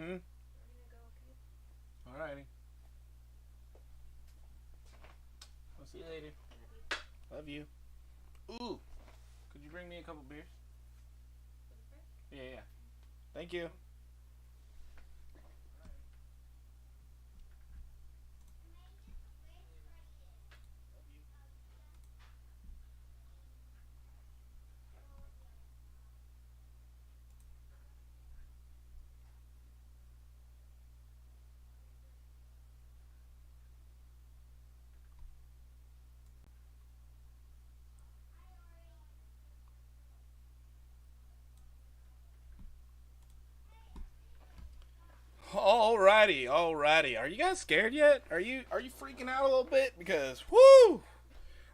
Hmm? Alrighty. I'll see you later. Love you. Ooh, could you bring me a couple beers? Yeah, yeah. Thank you. Alrighty, alrighty. Are you guys scared yet? Are you freaking out a little bit? Because whoo!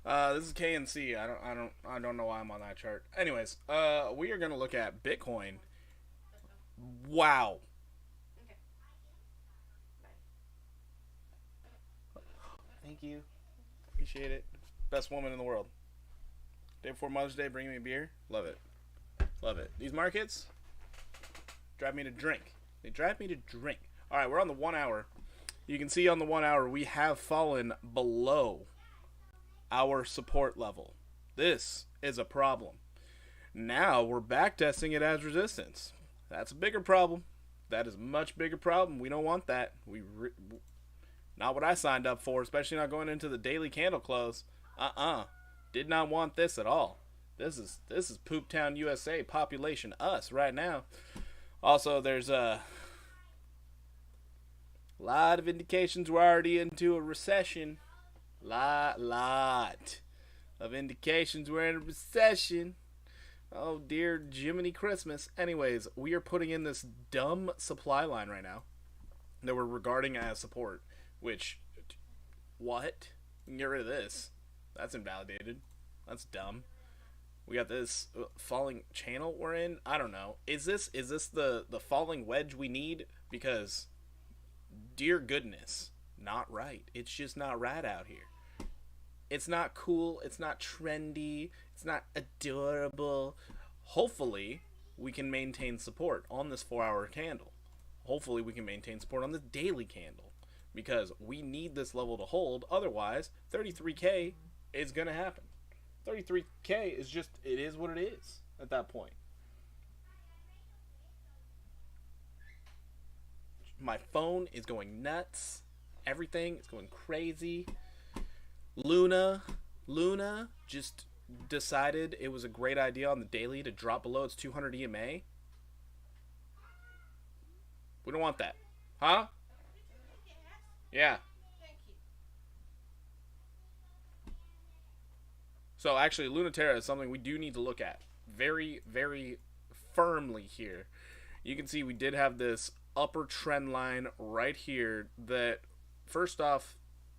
This is KNC. I don't know why I'm on that chart. Anyways, we are gonna look at Bitcoin. Wow. Thank you. Appreciate it. Best woman in the world. Day before Mother's Day, bring me a beer. Love it. Love it. These markets drive me to drink. They drive me to drink. All right, we're on the 1 hour. You can see on the 1 hour we have fallen below our support level. This is a problem. Now we're back testing it as resistance. That's a bigger problem. That is a much bigger problem. We don't want that. Not what I signed up for, especially not going into the daily candle close. Did not want this at all. This is Poop Town USA population us right now. Also, there's a lot of indications we're already into a recession. Lot of indications we're in a recession. Oh dear Jiminy Christmas. Anyways, we are putting in this dumb supply line right now that we're regarding as support. Which, what? Get rid of this. That's invalidated. That's dumb. We got this falling channel we're in. I don't know. Is this the falling wedge we need? Because, dear goodness, not right. It's just not right out here. It's not cool. It's not trendy. It's not adorable. Hopefully, we can maintain support on this 4 hour candle. Hopefully, we can maintain support on the daily candle. Because we need this level to hold. Otherwise, 33K is going to happen. 33K is just, it is what it is at that point. My phone is going nuts. Everything is going crazy. Luna just decided it was a great idea on the daily to drop below its 200 EMA. We don't want that. Huh? Yeah. So actually, Lunaterra is something we do need to look at very, very firmly here. You can see we did have this upper trend line right here that, first off,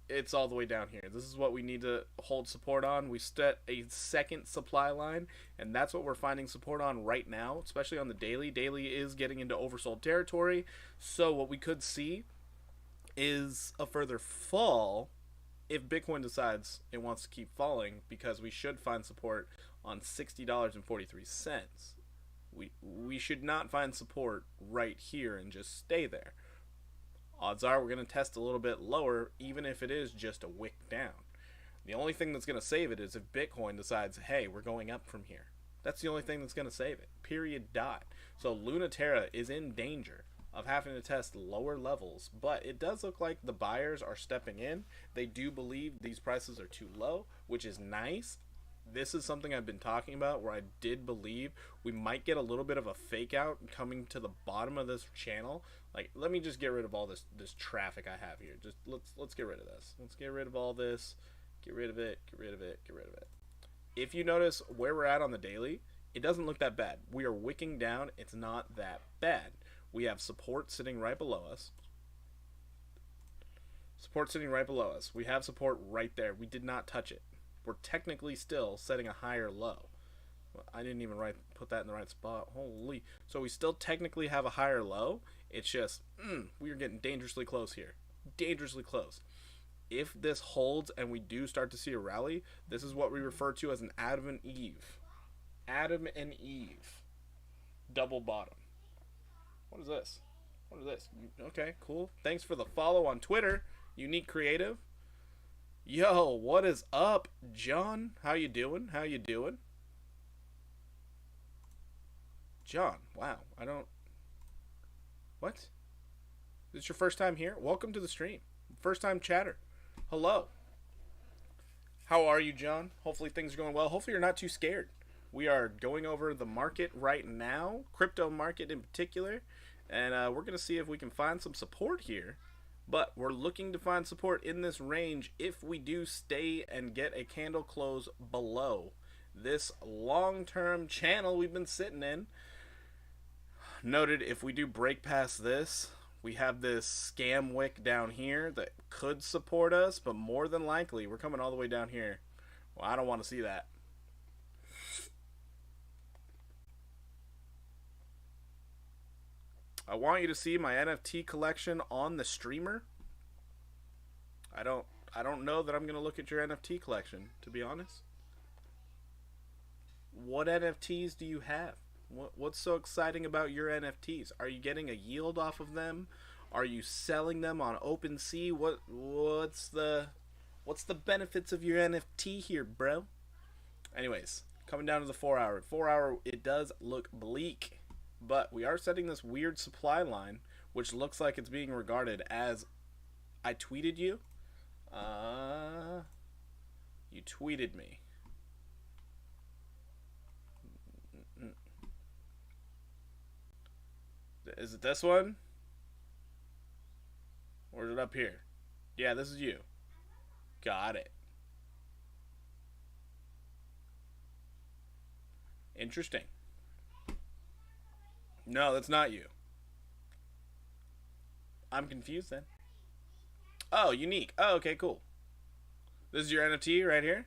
it's all the way down here. This is what we need to hold support on. We set a second supply line, and that's what we're finding support on right now, especially on the daily. Daily is getting into oversold territory, so what we could see is a further fall if Bitcoin decides it wants to keep falling, because we should find support on $60.43. We should not find support right here and just stay there. Odds are we're going to test a little bit lower, even if it is just a wick down. The only thing that's going to save it is if Bitcoin decides, hey, we're going up from here. That's the only thing that's going to save it. Period. Dot. So Lunaterra is in danger of having to test lower levels, but it does look like the buyers are stepping in. They do believe these prices are too low, which is nice. This is something I've been talking about, where I did believe we might get a little bit of a fake out coming to the bottom of this channel. Like, let me just get rid of all this traffic I have here. Just let's get rid of this. Let's get rid of all this. Get rid of it. Get rid of it. Get rid of it. If you notice where we're at on the daily, it doesn't look that bad. We are wicking down. It's not that bad. We have support sitting right below us. Support sitting right below us. We have support right there. We did not touch it. We're technically still setting a higher low. I didn't even put that in the right spot. Holy. So we still technically have a higher low. It's just, we are getting dangerously close here. Dangerously close. If this holds and we do start to see a rally, this is what we refer to as an Adam and Eve. Adam and Eve. Double bottom. What is this? What is this? Okay, cool. Thanks for the follow on Twitter, Unique Creative. Yo, what is up, John? How you doing? How you doing? John, wow. I don't... What? Is this your first time here? Welcome to the stream. First time chatter. Hello. How are you, John? Hopefully things are going well. Hopefully you're not too scared. We are going over the market right now, crypto market in particular, and we're going to see if we can find some support here. But we're looking to find support in this range if we do stay and get a candle close below this long-term channel we've been sitting in. Noted, if we do break past this, we have this scam wick down here that could support us, but more than likely we're coming all the way down here. Well, I don't want to see that. I want you to see my NFT collection on the streamer. I don't know that I'm going to look at your NFT collection, to be honest. What NFTs do you have? What's so exciting about your NFTs? Are you getting a yield off of them? Are you selling them on OpenSea? What's the benefits of your NFT here, bro? Anyways, coming down to the 4 hour. 4 hour, it does look bleak, but we are setting this weird supply line, which looks like it's being regarded as... I tweeted you. You tweeted me. Is it this one? Or is it up here? Yeah, this is you. Got it. Interesting. No, that's not you. I'm confused then. Oh, unique. Oh, okay, cool. This is your NFT right here.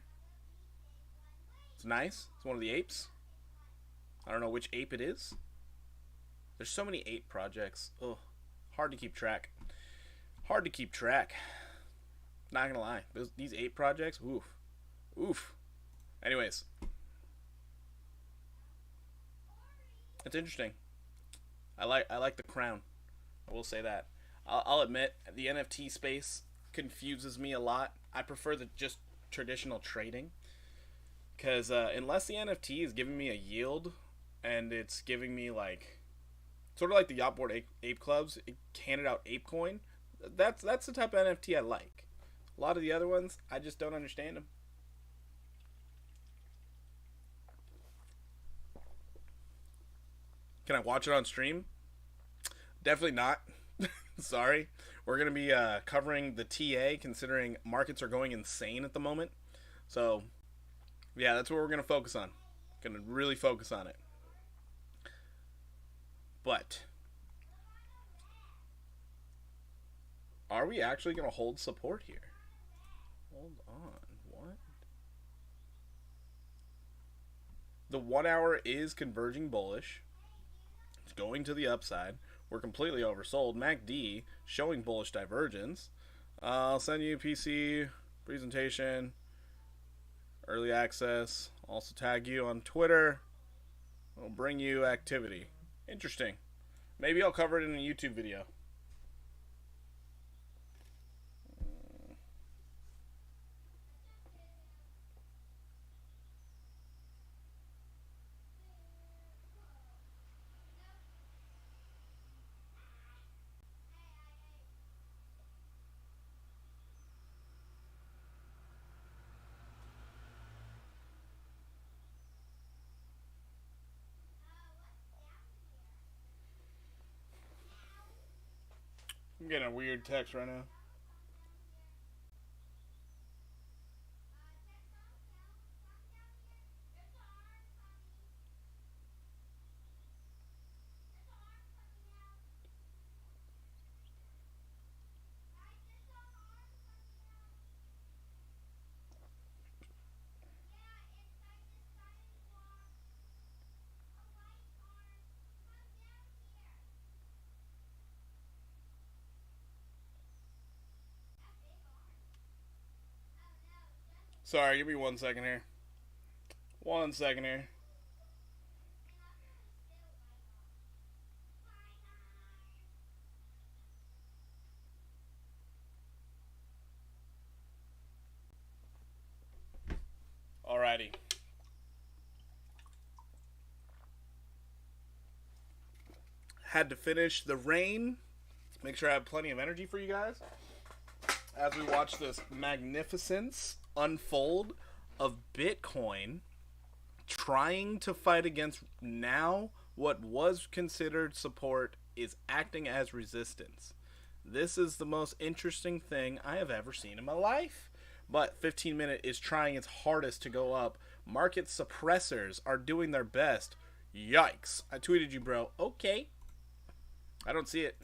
It's nice. It's one of the apes. I don't know which ape it is. There's so many ape projects. Ugh. Hard to keep track. Hard to keep track. Not gonna lie. These ape projects, oof. Oof. Anyways. It's interesting. I like the crown. I will say that. I'll admit, the NFT space confuses me a lot. I prefer the just traditional trading. Because unless the NFT is giving me a yield, and it's giving me like... sort of like the Yachtboard ape clubs, it handed out ape coin. That's the type of NFT I like. A lot of the other ones, I just don't understand them. Can I watch it on stream? Definitely not. Sorry. We're going to be covering the TA, considering markets are going insane at the moment. So, yeah, that's what we're going to focus on. Going to really focus on it. But, are we actually going to hold support here? Hold on. What? The 1 hour is converging bullish. It's going to the upside. We're completely oversold. MACD showing bullish divergence. I'll send you PC presentation, early access. Also tag you on Twitter. I'll bring you activity. Interesting. Maybe I'll cover it in a YouTube video. I'm getting a weird text right now. Sorry, give me 1 second here. 1 second here. Alrighty. Had to finish the rain. Make sure I have plenty of energy for you guys as we watch this magnificence unfold of Bitcoin trying to fight against now what was considered support is acting as resistance. This is the most interesting thing I have ever seen in my life. But 15 Minute is trying its hardest to go up. Market suppressors are doing their best. Yikes. I tweeted you, bro. Okay. I don't see it.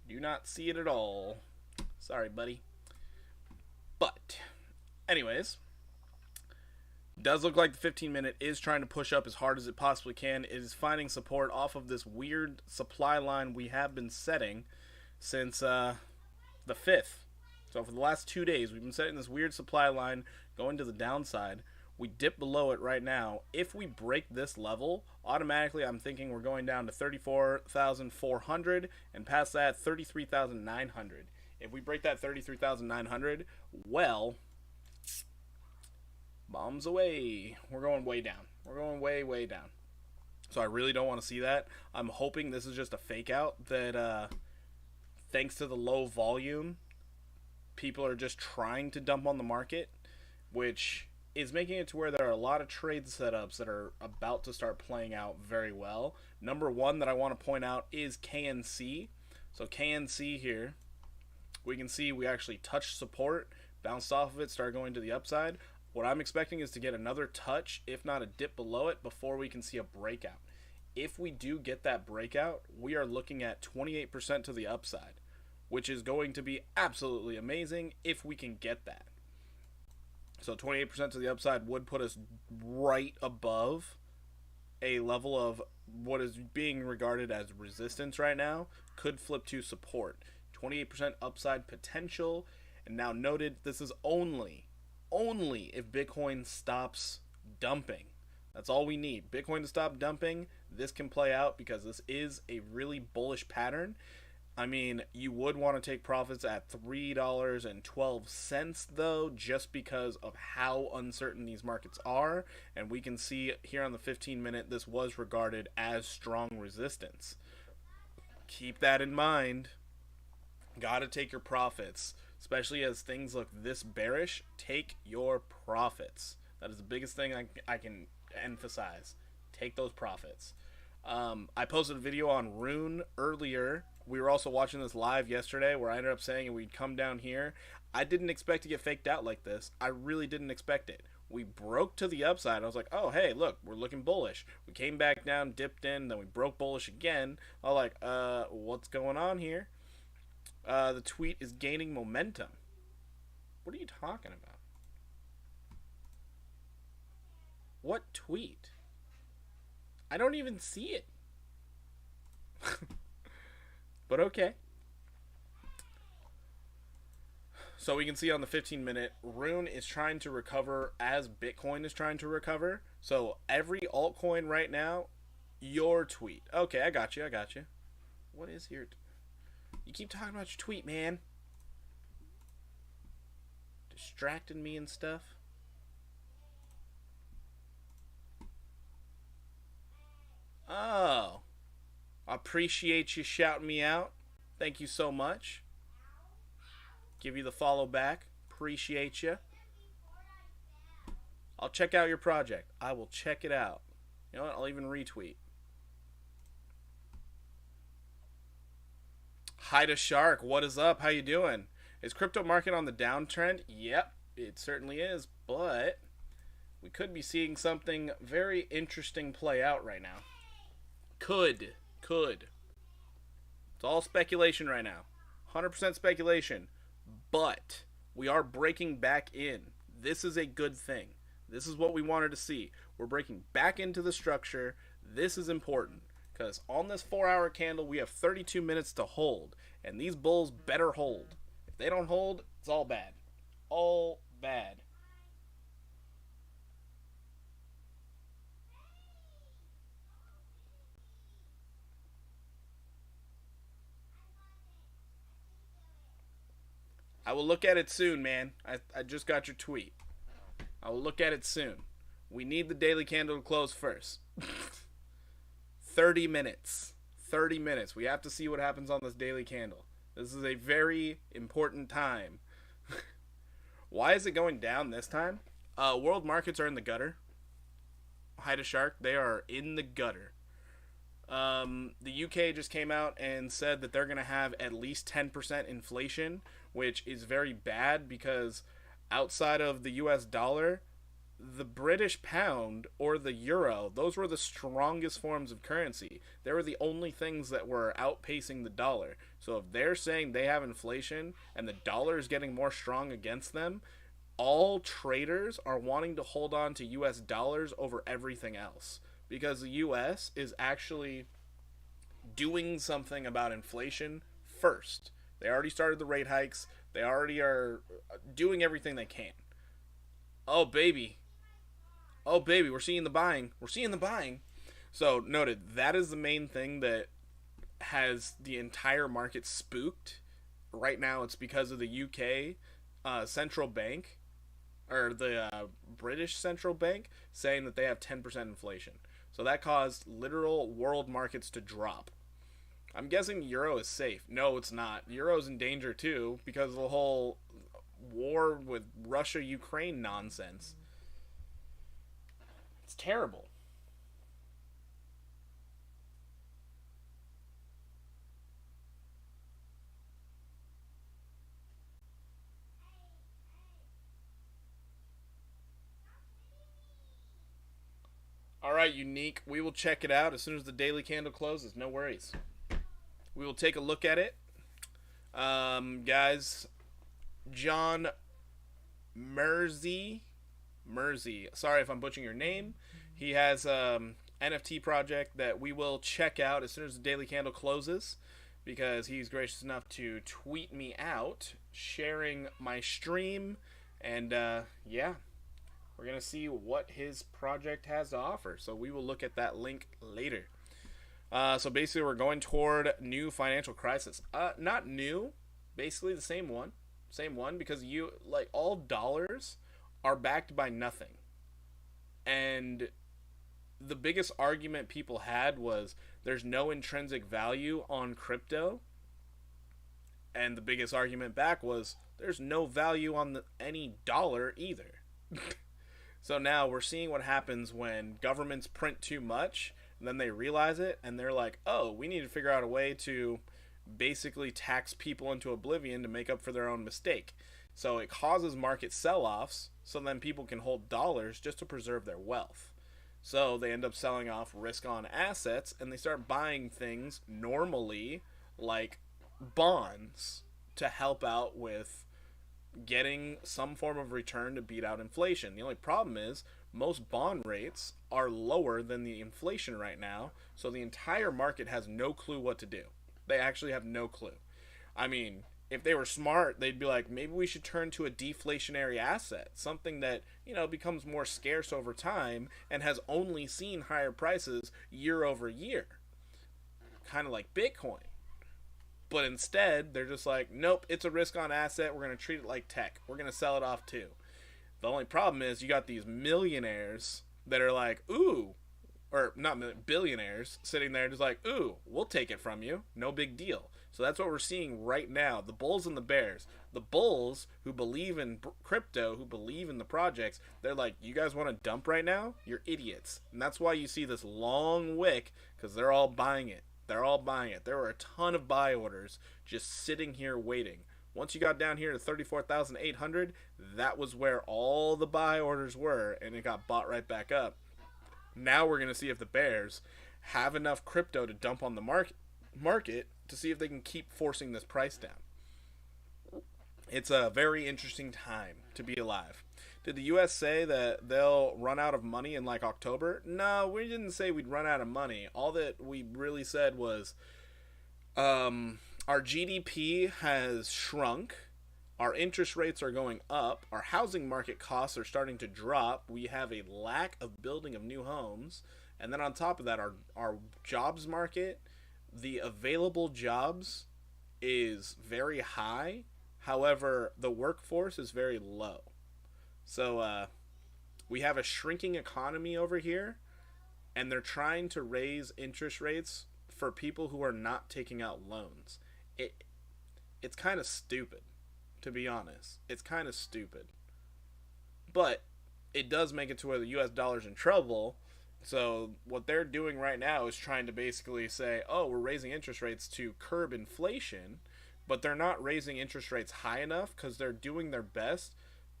Do not see it at all. Sorry, buddy. But, anyways, does look like the 15 Minute is trying to push up as hard as it possibly can. It is finding support off of this weird supply line we have been setting since the 5th. So for the last 2 days, we've been setting this weird supply line going to the downside. We dip below it right now. If we break this level, automatically I'm thinking we're going down to 34,400 and past that 33,900. If we break that 33,900, well, bombs away. We're going way down. We're going way, way down. So I really don't want to see that. I'm hoping this is just a fake out that thanks to the low volume, people are just trying to dump on the market, which is making it to where there are a lot of trade setups that are about to start playing out very well. Number one that I want to point out is KNC. So KNC here, we can see we actually touched support, bounced off of it, started going to the upside. What I'm expecting is to get another touch, if not a dip below it, before we can see a breakout. If we do get that breakout, we are looking at 28% to the upside, which is going to be absolutely amazing if we can get that. So 28% to the upside would put us right above a level of what is being regarded as resistance right now. Could flip to support. 28% upside potential. And now noted, this is only if Bitcoin stops dumping. That's all we need. Bitcoin to stop dumping. This can play out because this is a really bullish pattern. I mean, you would want to take profits at $3.12 though, just because of how uncertain these markets are. And we can see here on the 15 Minute, this was regarded as strong resistance. Keep that in mind. Gotta take your profits, especially as things look this bearish. Take your profits. That is the biggest thing I can emphasize. Take those profits. I posted a video on Rune earlier. We were also watching this live yesterday where I ended up saying we'd come down here. I didn't expect to get faked out like this. I really didn't expect it. We broke to the upside. I was like, oh, hey, look, we're looking bullish. We came back down, dipped in, then we broke bullish again. I was like, what's going on here? The tweet is gaining momentum. What are you talking about? What tweet? I don't even see it. But okay. So we can see on the 15 Minute, Rune is trying to recover as Bitcoin is trying to recover. So every altcoin right now, your tweet. Okay, I got you. What is your... You keep talking about your tweet, man. Distracting me and stuff. Oh. Appreciate you shouting me out. Thank you so much. Give you the follow back. Appreciate you. I'll check out your project. I will check it out. You know what? I'll even retweet. Hi to Shark. What is up? How you doing? Is crypto market on the downtrend? Yep, it certainly is. But we could be seeing something very interesting play out right now. Could. It's all speculation right now. 100% speculation. But we are breaking back in. This is a good thing. This is what we wanted to see. We're breaking back into the structure. This is important. Because on this 4-hour candle, we have 32 minutes to hold. And these bulls better hold. If they don't hold, it's all bad. All bad. I will look at it soon, man. I just got your tweet. I will look at it soon. We need the daily candle to close first. 30 minutes. 30 minutes. We have to see what happens on this daily candle. This is a very important time. Why is it going down this time? World markets are in the gutter. Hide a shark. They are in the gutter. The UK just came out and said that they're going to have at least 10% inflation, which is very bad because outside of the US dollar, the British pound or the euro, those were the strongest forms of currency. They were the only things that were outpacing the dollar. So if they're saying they have inflation and the dollar is getting more strong against them, all traders are wanting to hold on to US dollars over everything else because the US is actually doing something about inflation first. They already started the rate hikes. They already are doing everything they can. Oh, baby. Oh, baby, we're seeing the buying. We're seeing the buying. So, noted, that is the main thing that has the entire market spooked. Right now, it's because of the UK central bank, or the British central bank, saying that they have 10% inflation. So that caused literal world markets to drop. I'm guessing the euro is safe. No, it's not. The euro is in danger too because of the whole war with Russia-Ukraine nonsense. It's terrible. All right, Unique. We will check it out as soon as the daily candle closes. No worries. We will take a look at it. Guys, John Mersey. Sorry if I'm butchering your name. He has NFT project that we will check out as soon as the daily candle closes because he's gracious enough to tweet me out sharing my stream. And yeah, we're going to see what his project has to offer. So we will look at that link later. So basically we're going toward new financial crisis. Not new, basically the same one. Same one because all dollars are backed by nothing. And the biggest argument people had was there's no intrinsic value on crypto. And the biggest argument back was there's no value on any dollar either. So now we're seeing what happens when governments print too much and then they realize it and they're like, oh, we need to figure out a way to basically tax people into oblivion to make up for their own mistake. So it causes market sell-offs so then people can hold dollars just to preserve their wealth. So they end up selling off risk-on assets and they start buying things normally like bonds to help out with getting some form of return to beat out inflation. The only problem is most bond rates are lower than the inflation right now, so the entire market has no clue what to do. They actually have no clue. I mean, if they were smart, they'd be like, maybe we should turn to a deflationary asset, something that, becomes more scarce over time and has only seen higher prices year over year. Kind of like Bitcoin. But instead, they're just like, nope, it's a risk-on asset. We're going to treat it like tech. We're going to sell it off too. The only problem is you got these millionaires that are like, ooh, or not billionaires sitting there just like, ooh, we'll take it from you. No big deal. So that's what we're seeing right now. The bulls and the bears. The bulls who believe in crypto, who believe in the projects, they're like, you guys want to dump right now? You're idiots. And that's why you see this long wick because they're all buying it. They're all buying it. There were a ton of buy orders just sitting here waiting. Once you got down here to 34,800, that was where all the buy orders were, and it got bought right back up. Now we're going to see if the bears have enough crypto to dump on the market to see if they can keep forcing this price down. It's a very interesting time to be alive. Did the U.S. say that they'll run out of money in like October? No, we didn't say we'd run out of money. All that we really said was our GDP has shrunk, our interest rates are going up, our housing market costs are starting to drop, we have a lack of building of new homes, and then on top of that, our jobs market, the available jobs is very high. However, the workforce is very low. So, We have a shrinking economy over here, and they're trying to raise interest rates for people who are not taking out loans. It it's kind of stupid, to be honest. It's kind of stupid. But it does make it to where the US dollar's in trouble. So what they're doing right now is trying to basically say, "Oh, we're raising interest rates to curb inflation," but they're not raising interest rates high enough cuz they're doing their best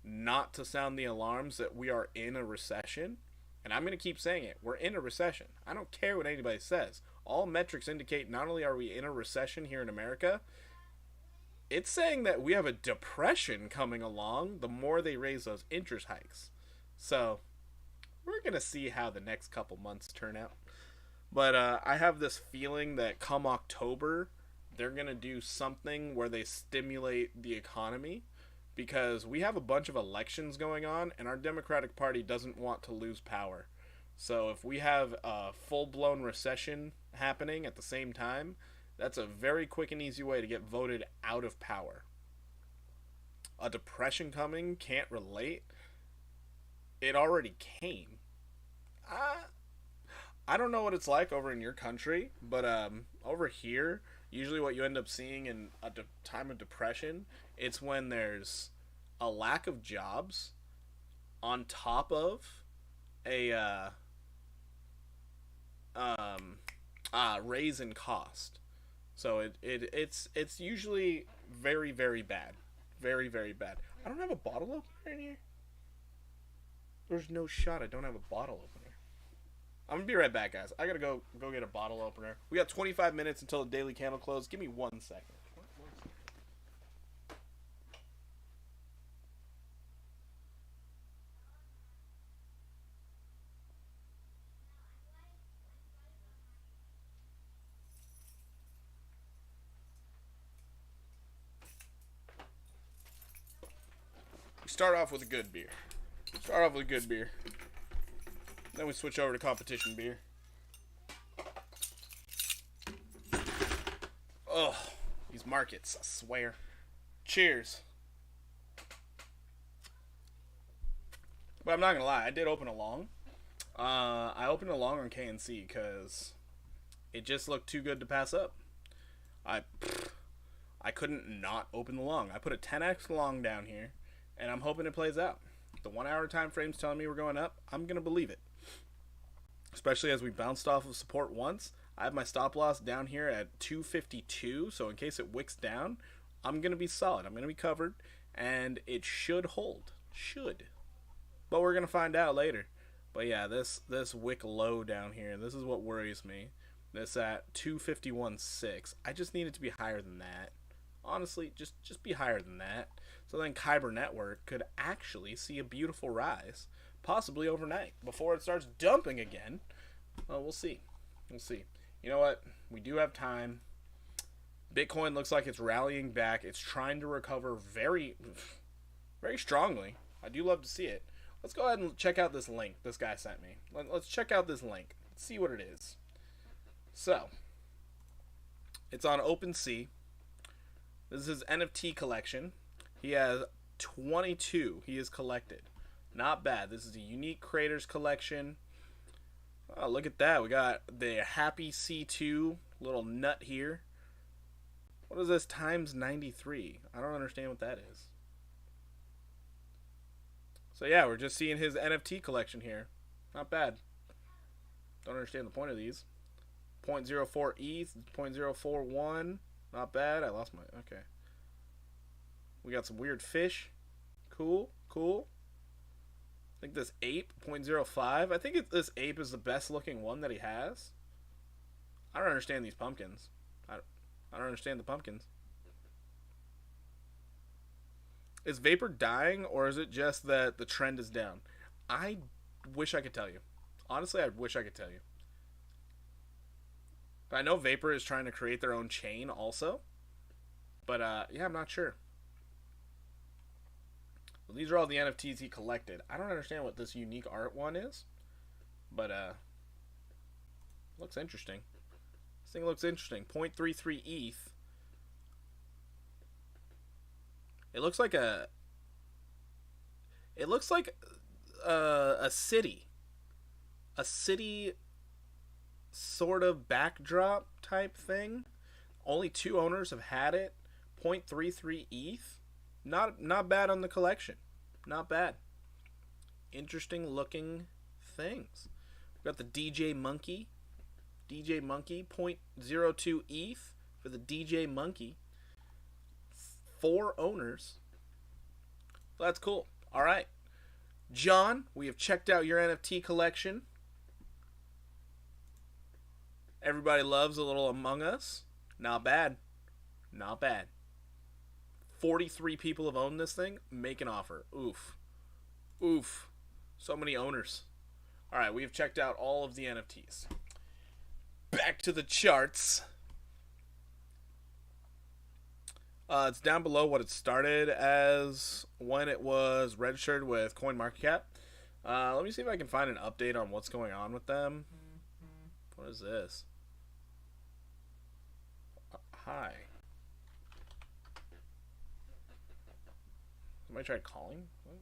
not to sound the alarms that we are in a recession. And I'm going to keep saying it. We're in a recession. I don't care what anybody says. All metrics indicate not only are we in a recession here in America, it's saying that we have a depression coming along the more they raise those interest hikes. So, we're going to see how the next couple months turn out. But I have this feeling that come October, they're going to do something where they stimulate the economy because we have a bunch of elections going on and our Democratic Party doesn't want to lose power. So if we have a full-blown recession happening at the same time, that's a very quick and easy way to get voted out of power. A depression coming, can't relate. It already came. I don't know what it's like over in your country, but over here, usually what you end up seeing in a time of depression, it's when there's a lack of jobs on top of a raise in cost. So it's usually very, very bad. Very, very bad. I don't have a bottle opener in here. There's no shot I don't have a bottle opener. I'm gonna be right back, guys. I gotta go get a bottle opener. We got 25 minutes until the daily candle close. Give me 1 second. We start off with a good beer. Then we switch over to competition beer. Oh, these markets, I swear. Cheers. But I'm not gonna lie, I did open a long. I opened a long on KNC because it just looked too good to pass up. I couldn't not open the long. I put a 10x long down here, and I'm hoping it plays out. The 1 hour time frame's telling me we're going up. I'm gonna believe it. Especially as we bounced off of support once. I have my stop loss down here at 252, so in case it wicks down, I'm going to be solid. I'm going to be covered, and it should hold. Should. But we're going to find out later. But yeah, this wick low down here, this is what worries me. This at 251.6. I just need it to be higher than that. Honestly, just be higher than that. So then Kyber Network could actually see a beautiful rise. Possibly overnight, before it starts dumping again. Well, we'll see. We'll see. You know what? We do have time. Bitcoin looks like it's rallying back. It's trying to recover very, very strongly. I do love to see it. Let's go ahead and check out this link this guy sent me. Let's check out this link. Let's see what it is. So, it's on OpenSea. This is his NFT collection. He has 22 he has collected. Not bad. This is a unique creators collection. Oh, look at that. We got the Happy C2 little nut here. What is this times 93? I don't understand what that is. So yeah, we're just seeing his NFT collection here. Not bad. Don't understand the point of these. 0.04 ETH, 0.041. Not bad. I lost my... Okay. We got some weird fish. Cool. I think this ape, 0.05. I think this ape is the best looking one that he has. I don't understand these pumpkins. I don't understand the pumpkins. Is Vapor dying, or is it just that the trend is down? I wish I could tell you. Honestly, I wish I could tell you. But I know Vapor is trying to create their own chain also. But yeah, I'm not sure. Well, these are all the NFTs he collected. I don't understand what this unique art one is. But looks interesting. This thing looks interesting. 0.33 ETH. It looks like a city. A city sort of backdrop type thing. Only 2 owners have had it. 0.33 ETH. Not bad on the collection. Not bad. Interesting looking things. We've got the DJ Monkey. DJ Monkey, 0.02 ETH for the DJ Monkey. 4 owners. That's cool. All right. John, we have checked out your NFT collection. Everybody loves a little Among Us. Not bad. Not bad. 43 people have owned this thing. Make an offer. Oof. Oof. So many owners. All right, we have checked out all of the NFTs. Back to the charts. It's down below what it started as when it was registered with CoinMarketCap. Let me see if I can find an update on what's going on with them. What is this? Hi. Somebody tried calling? What?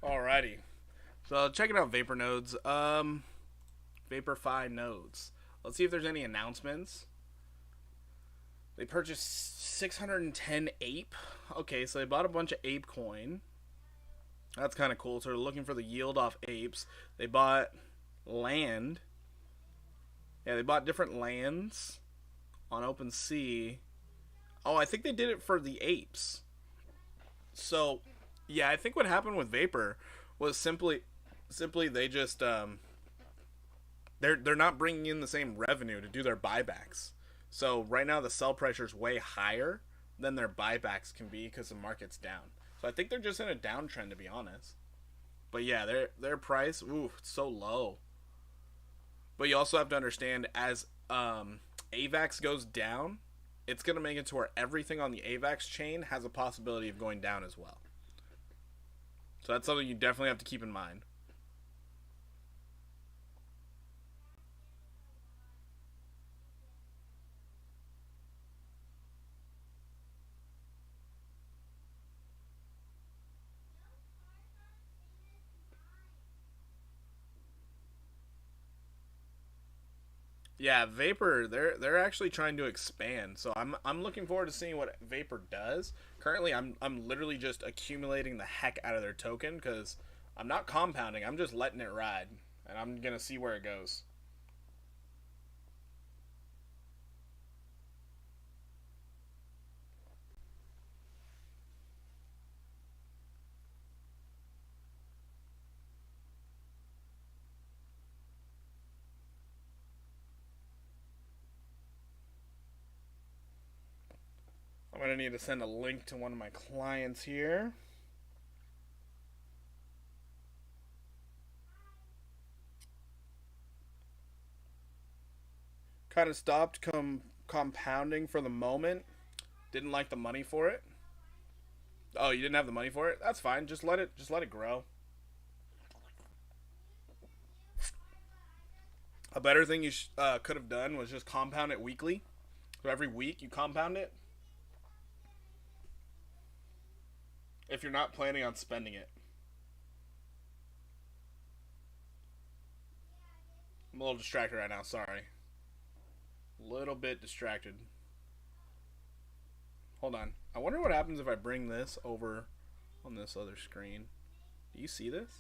Alrighty. So checking out Vapor nodes. Vaporfy nodes. Let's see if there's any announcements. They purchased 610 ape. Okay, so they bought a bunch of ape coin. That's kind of cool. So they're looking for the yield off apes. They bought land. Yeah, they bought different lands on OpenSea. Oh, I think they did it for the apes. So, yeah, I think what happened with Vapor was simply they just they're not bringing in the same revenue to do their buybacks. So right now the sell pressure is way higher than their buybacks can be because the market's down. So I think they're just in a downtrend, to be honest. But yeah, their price, it's so low. But you also have to understand, as AVAX goes down, it's going to make it to where everything on the AVAX chain has a possibility of going down as well. So that's something you definitely have to keep in mind. Yeah, Vapor, they're actually trying to expand. So I'm looking forward to seeing what Vapor does. Currently, I'm literally just accumulating the heck out of their token because I'm not compounding. I'm just letting it ride, and I'm gonna see where it goes. I'm gonna need to send a link to one of my clients here. Kind of stopped compounding for the moment. Didn't like the money for it. Oh, you didn't have the money for it? That's fine. Just let it grow. A better thing you could have done was just compound it weekly. So every week you compound it if you're not planning on spending it. I'm a little distracted right now, sorry. A little bit distracted. Hold on. I wonder what happens if I bring this over on this other screen. Do you see this?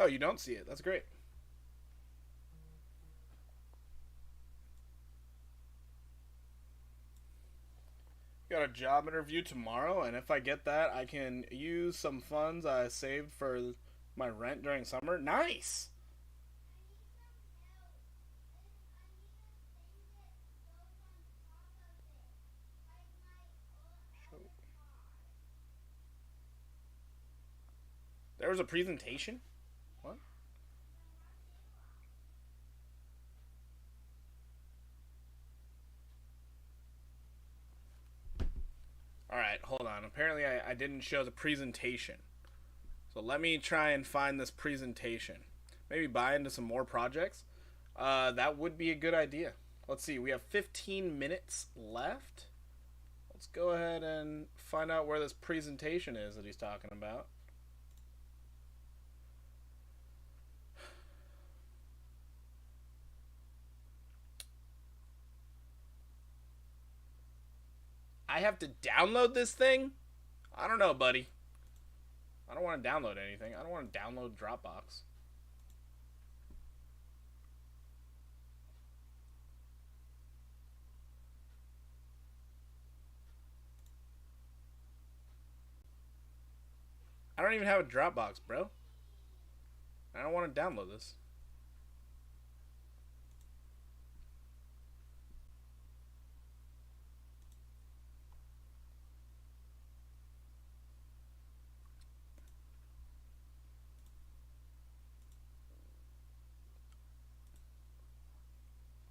Oh, you don't see it. That's great. Got a job interview tomorrow, and if I get that, I can use some funds I saved for my rent during summer. Nice! There was a presentation? What? Alright, hold on. Apparently I didn't show the presentation. So let me try and find this presentation. Maybe buy into some more projects. That would be a good idea. Let's see. We have 15 minutes left. Let's go ahead and find out where this presentation is that he's talking about. I have to download this thing? I don't know, buddy. I don't want to download anything. I don't want to download Dropbox. I don't even have a Dropbox, bro. I don't want to download this.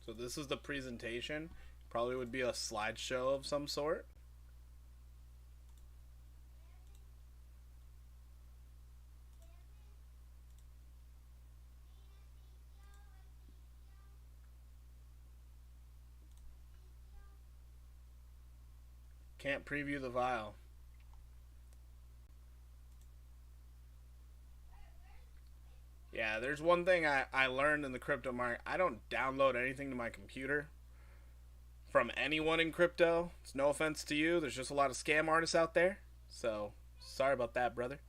So this is the presentation. Probably would be a slideshow of some sort. Can't preview the file. Yeah, there's one thing I learned in the crypto market. I don't download anything to my computer from anyone in crypto. It's no offense to you. There's just a lot of scam artists out there. So, sorry about that, brother.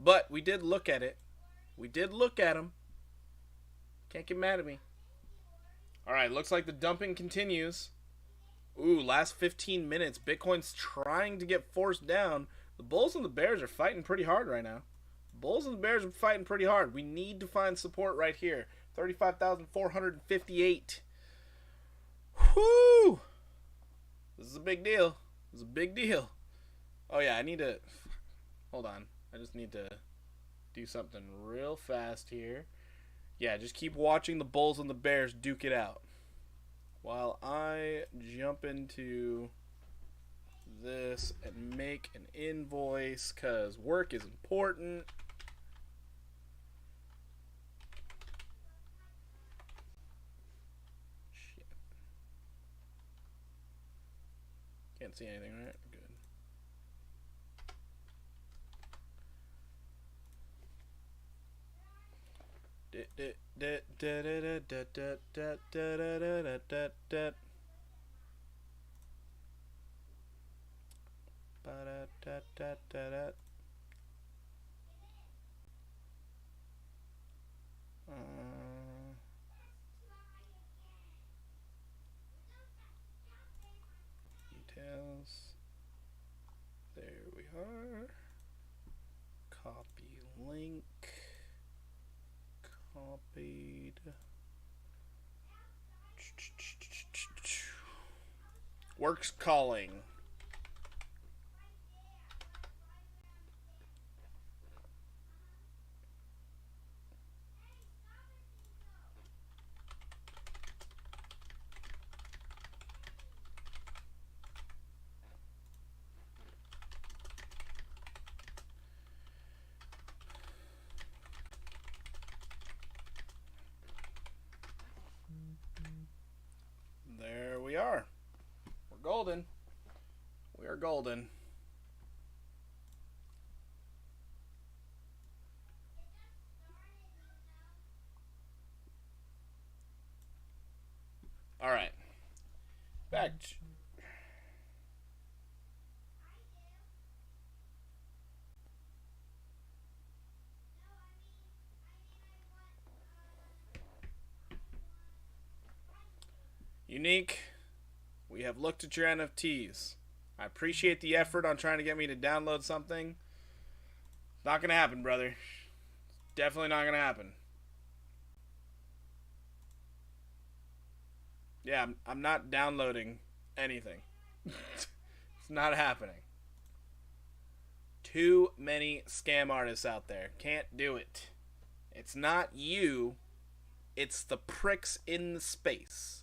But we did look at it. We did look at them. Can't get mad at me. Alright, looks like the dumping continues. Ooh, last 15 minutes. Bitcoin's trying to get forced down. The Bulls and the Bears are fighting pretty hard right now. Bulls and the Bears are fighting pretty hard. We need to find support right here. 35,458. Whoo! This is a big deal. This is a big deal. Oh, yeah, I need to... Hold on. I just need to do something real fast here. Yeah, just keep watching the Bulls and the Bears duke it out. While I jump into this and make an invoice, because work is important. Shit. Can't see anything, right? Good. Details. There we are. Copy link. Copied. Works calling. There we are. We're golden. We are golden. All right. Back. Unique, we have looked at your NFTs. I appreciate the effort on trying to get me to download something. Not gonna happen, brother. Definitely not gonna happen. Yeah, I'm not downloading anything. It's not happening. Too many scam artists out there. Can't do it. It's not you, it's the pricks in the space.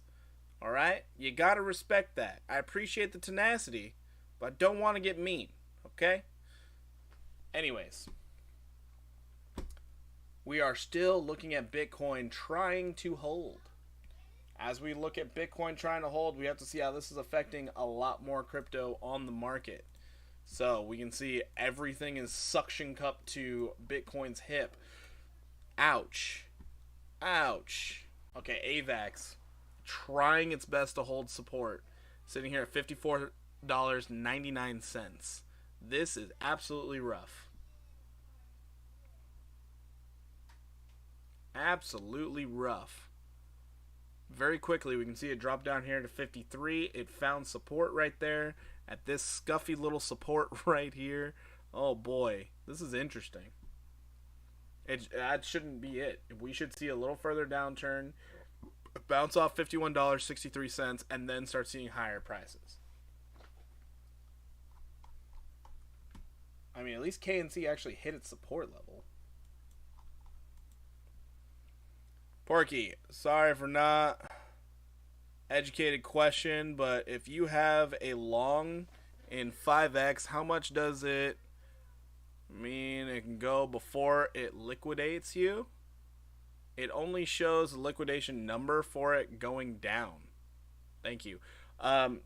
Alright? You gotta respect that. I appreciate the tenacity, but I don't want to get mean. Okay? Anyways, we are still looking at Bitcoin trying to hold. As we look at Bitcoin trying to hold, we have to see how this is affecting a lot more crypto on the market. So we can see everything is suction cup to Bitcoin's hip. Ouch. Ouch. Okay, AVAX trying its best to hold support. Sitting here at $54.99. This is absolutely rough. Absolutely rough. Very quickly, we can see it drop down here to 53. It found support right there at this scuffy little support right here. Oh boy, this is interesting. That shouldn't be it. We should see a little further downturn, bounce off $51.63, and then start seeing higher prices. I mean, at least KNC actually hit its support level. Porky, sorry for not educated question, but if you have a long in 5x, how much does it mean it can go before it liquidates you? It only shows the liquidation number for it going down. Thank you. Oh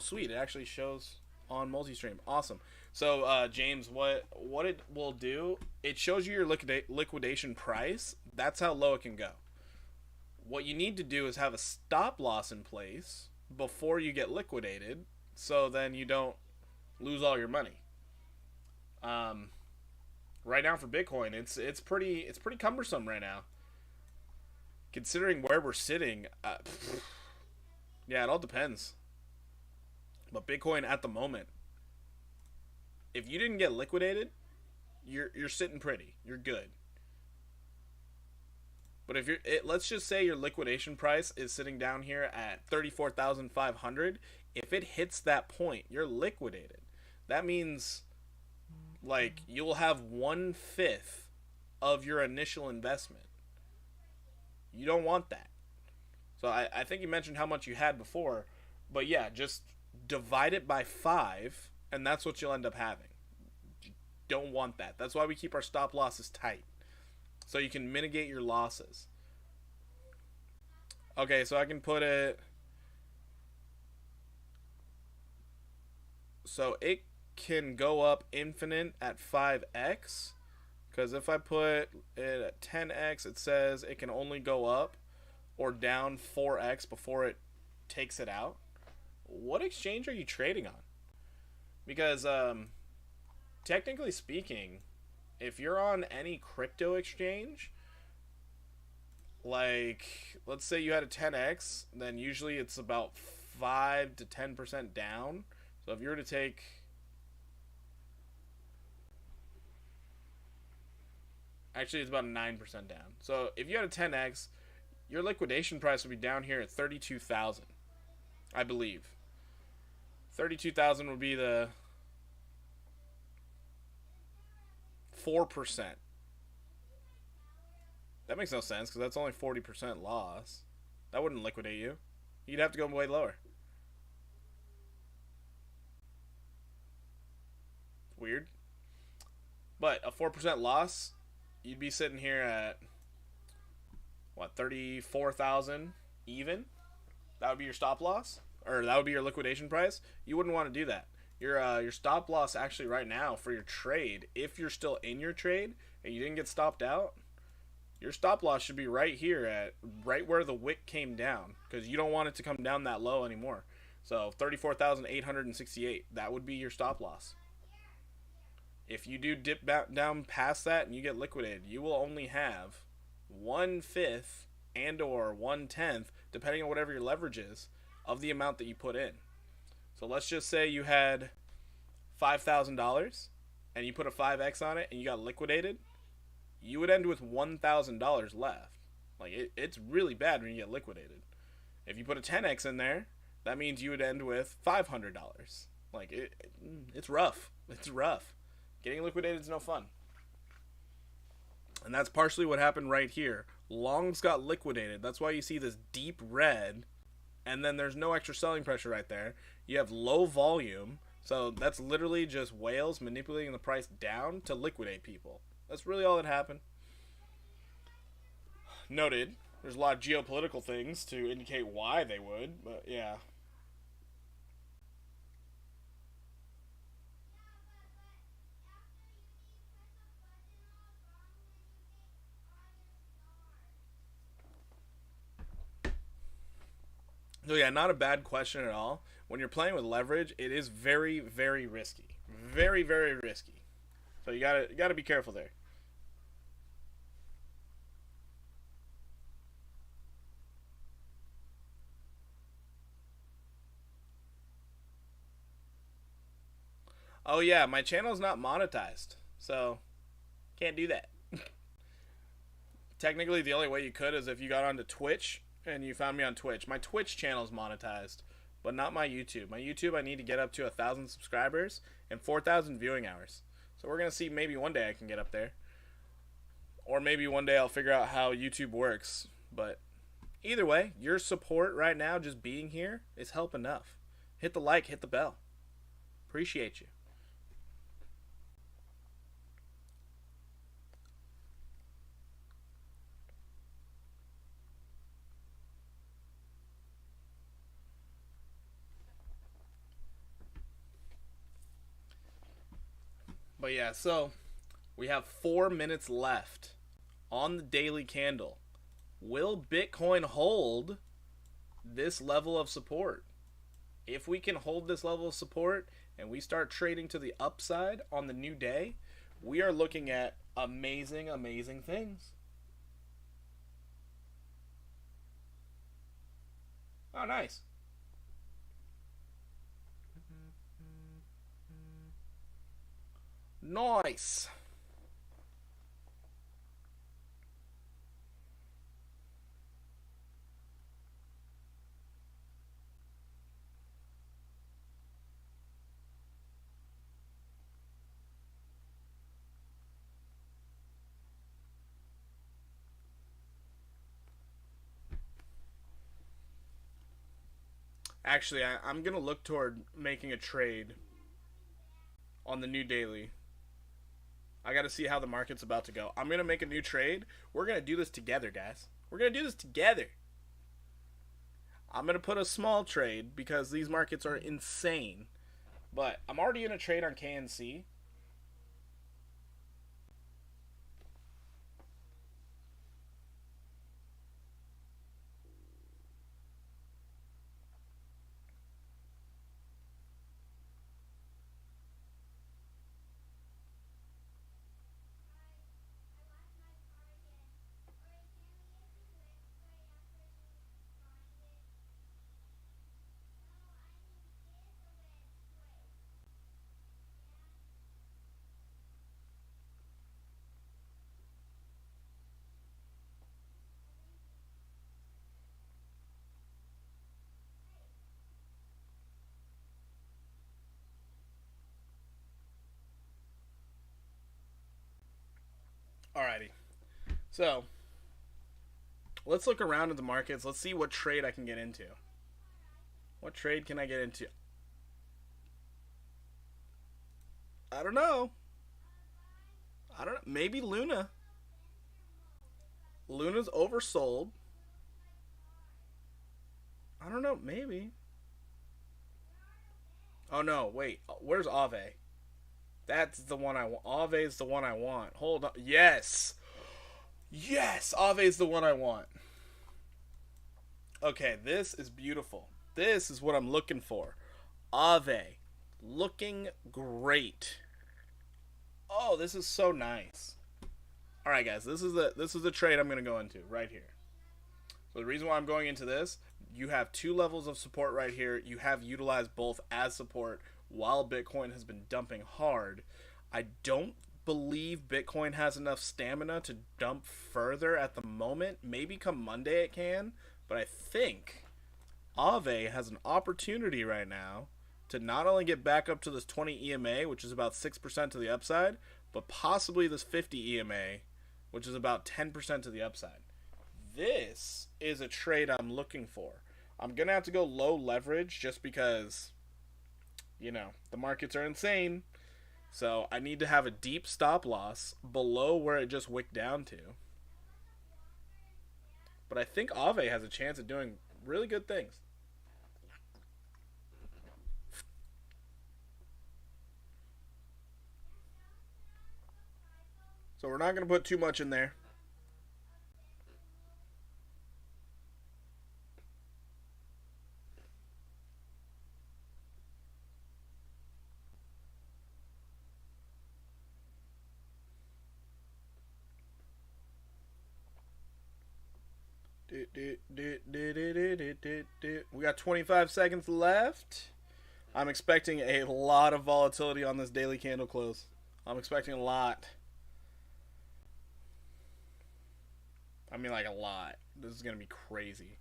sweet, it actually shows on multi-stream. Awesome. So James, what it will do, it shows you your liquidation price. That's how low it can go. What you need to do is have a stop loss in place before you get liquidated, so then you don't lose all your money. Right now for Bitcoin, it's pretty cumbersome right now, considering where we're sitting. Yeah, it all depends. But Bitcoin at the moment, if you didn't get liquidated, you're sitting pretty. You're good. But if let's just say your liquidation price is sitting down here at 34,500. If it hits that point, you're liquidated. That means like you'll have 1/5 of your initial investment. You don't want that. So I think you mentioned how much you had before, but yeah, just divide it by 5, and that's what you'll end up having. You don't want that. That's why we keep our stop losses tight, so you can mitigate your losses. Okay, so I can put it, so it can go up infinite at 5x, because if I put it at 10x, it says it can only go up or down 4x before it takes it out. What exchange are you trading on? Because technically speaking, if you're on any crypto exchange, like let's say you had a 10x, then usually it's about 5 to 10% down. So if you were to take, actually it's about 9% down. So if you had a 10x, your liquidation price would be down here at 32,000, I believe. 32,000 would be the 4%. That makes no sense because that's only 40% loss. That wouldn't liquidate you. You'd have to go way lower. Weird. But a 4% loss, you'd be sitting here at what, 34,000 even? That would be your stop loss, or that would be your liquidation price. You wouldn't want to do that. Your stop loss actually right now for your trade, if you're still in your trade and you didn't get stopped out, your stop loss should be right here at right where the wick came down, because you don't want it to come down that low anymore. So 34,868, that would be your stop loss. If you do dip down past that and you get liquidated, you will only have 1/5 and or 1/10 depending on whatever your leverage is, of the amount that you put in. So let's just say you had $5,000 and you put a 5x on it and you got liquidated, you would end with $1,000 left. Like, it's really bad when you get liquidated. If you put a 10x in there, that means you would end with $500. Like, it's rough. It's rough. Getting liquidated is no fun. And that's partially what happened right here. Longs got liquidated. That's why you see this deep red, and then there's no extra selling pressure right there. You have low volume, so that's literally just whales manipulating the price down to liquidate people. That's really all that happened. Noted, there's a lot of geopolitical things to indicate why they would, but yeah. So yeah, not a bad question at all. When you're playing with leverage, it is very, very risky. Very, very risky. So you gotta be careful there. Oh yeah, my channel's not monetized, so can't do that. Technically, the only way you could is if you got onto Twitch and you found me on Twitch. My Twitch channel is monetized, but not my YouTube. My YouTube, I need to get up to 1,000 subscribers and 4,000 viewing hours. So we're gonna see. Maybe one day I can get up there, or maybe one day I'll figure out how YouTube works. But either way, your support right now, just being here, is help enough. Hit the like, hit the bell. Appreciate you. But yeah, so we have 4 minutes left on the daily candle. Will Bitcoin hold this level of support? If we can hold this level of support and we start trading to the upside on the new day, we are looking at amazing, amazing things. Oh, nice. Nice. Actually, I'm going to look toward making a trade on the new daily. I got to see how the market's about to go. I'm going to make a new trade. We're going to do this together, guys. We're going to do this together. I'm going to put a small trade because these markets are insane. But I'm already in a trade on KNC. Alrighty. So, let's look around at the markets. Let's see what trade I can get into. What trade can I get into? I don't know. I don't know. Maybe Luna. Luna's oversold. I don't know. Maybe. Oh no, wait. Where's Ave? That's the one I want. Ave is the one I want. Hold on. Yes. Yes, Ave is the one I want. Okay, this is beautiful. This is what I'm looking for. Ave. Looking great. Oh, this is so nice. All right, guys. This is the trade I'm going to go into right here. So the reason why I'm going into this, you have two levels of support right here. You have utilized both as support while Bitcoin has been dumping hard. I don't believe Bitcoin has enough stamina to dump further at the moment. Maybe come Monday it can, but I think Aave has an opportunity right now to not only get back up to this 20 EMA, which is about 6% to the upside, but possibly this 50 EMA, which is about 10% to the upside. This is a trade I'm looking for. I'm going to have to go low leverage just because, you know, the markets are insane. So I need to have a deep stop loss below where it just wicked down to. But I think Aave has a chance of doing really good things. So we're not going to put too much in there. We got 25 seconds left. I'm expecting a lot of volatility on this daily candle close. I'm expecting a lot. I mean, like a lot. This is going to be crazy.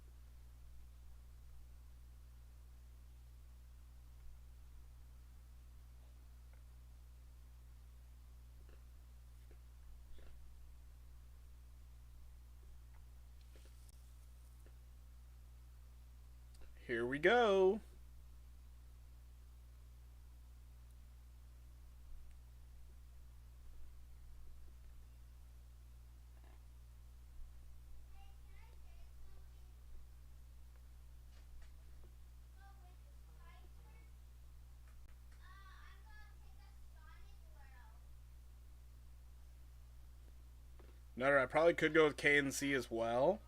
Here we go. No, I probably could go with KNC as well,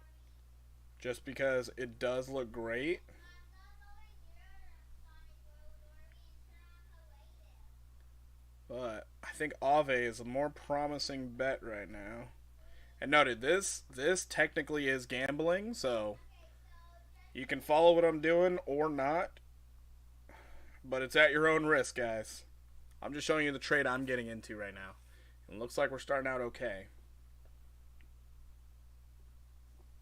just because it does look great. But I think Aave is a more promising bet right now. And noted, this technically is gambling, so you can follow what I'm doing or not, but it's at your own risk, guys. I'm just showing you the trade I'm getting into right now. It looks like we're starting out okay.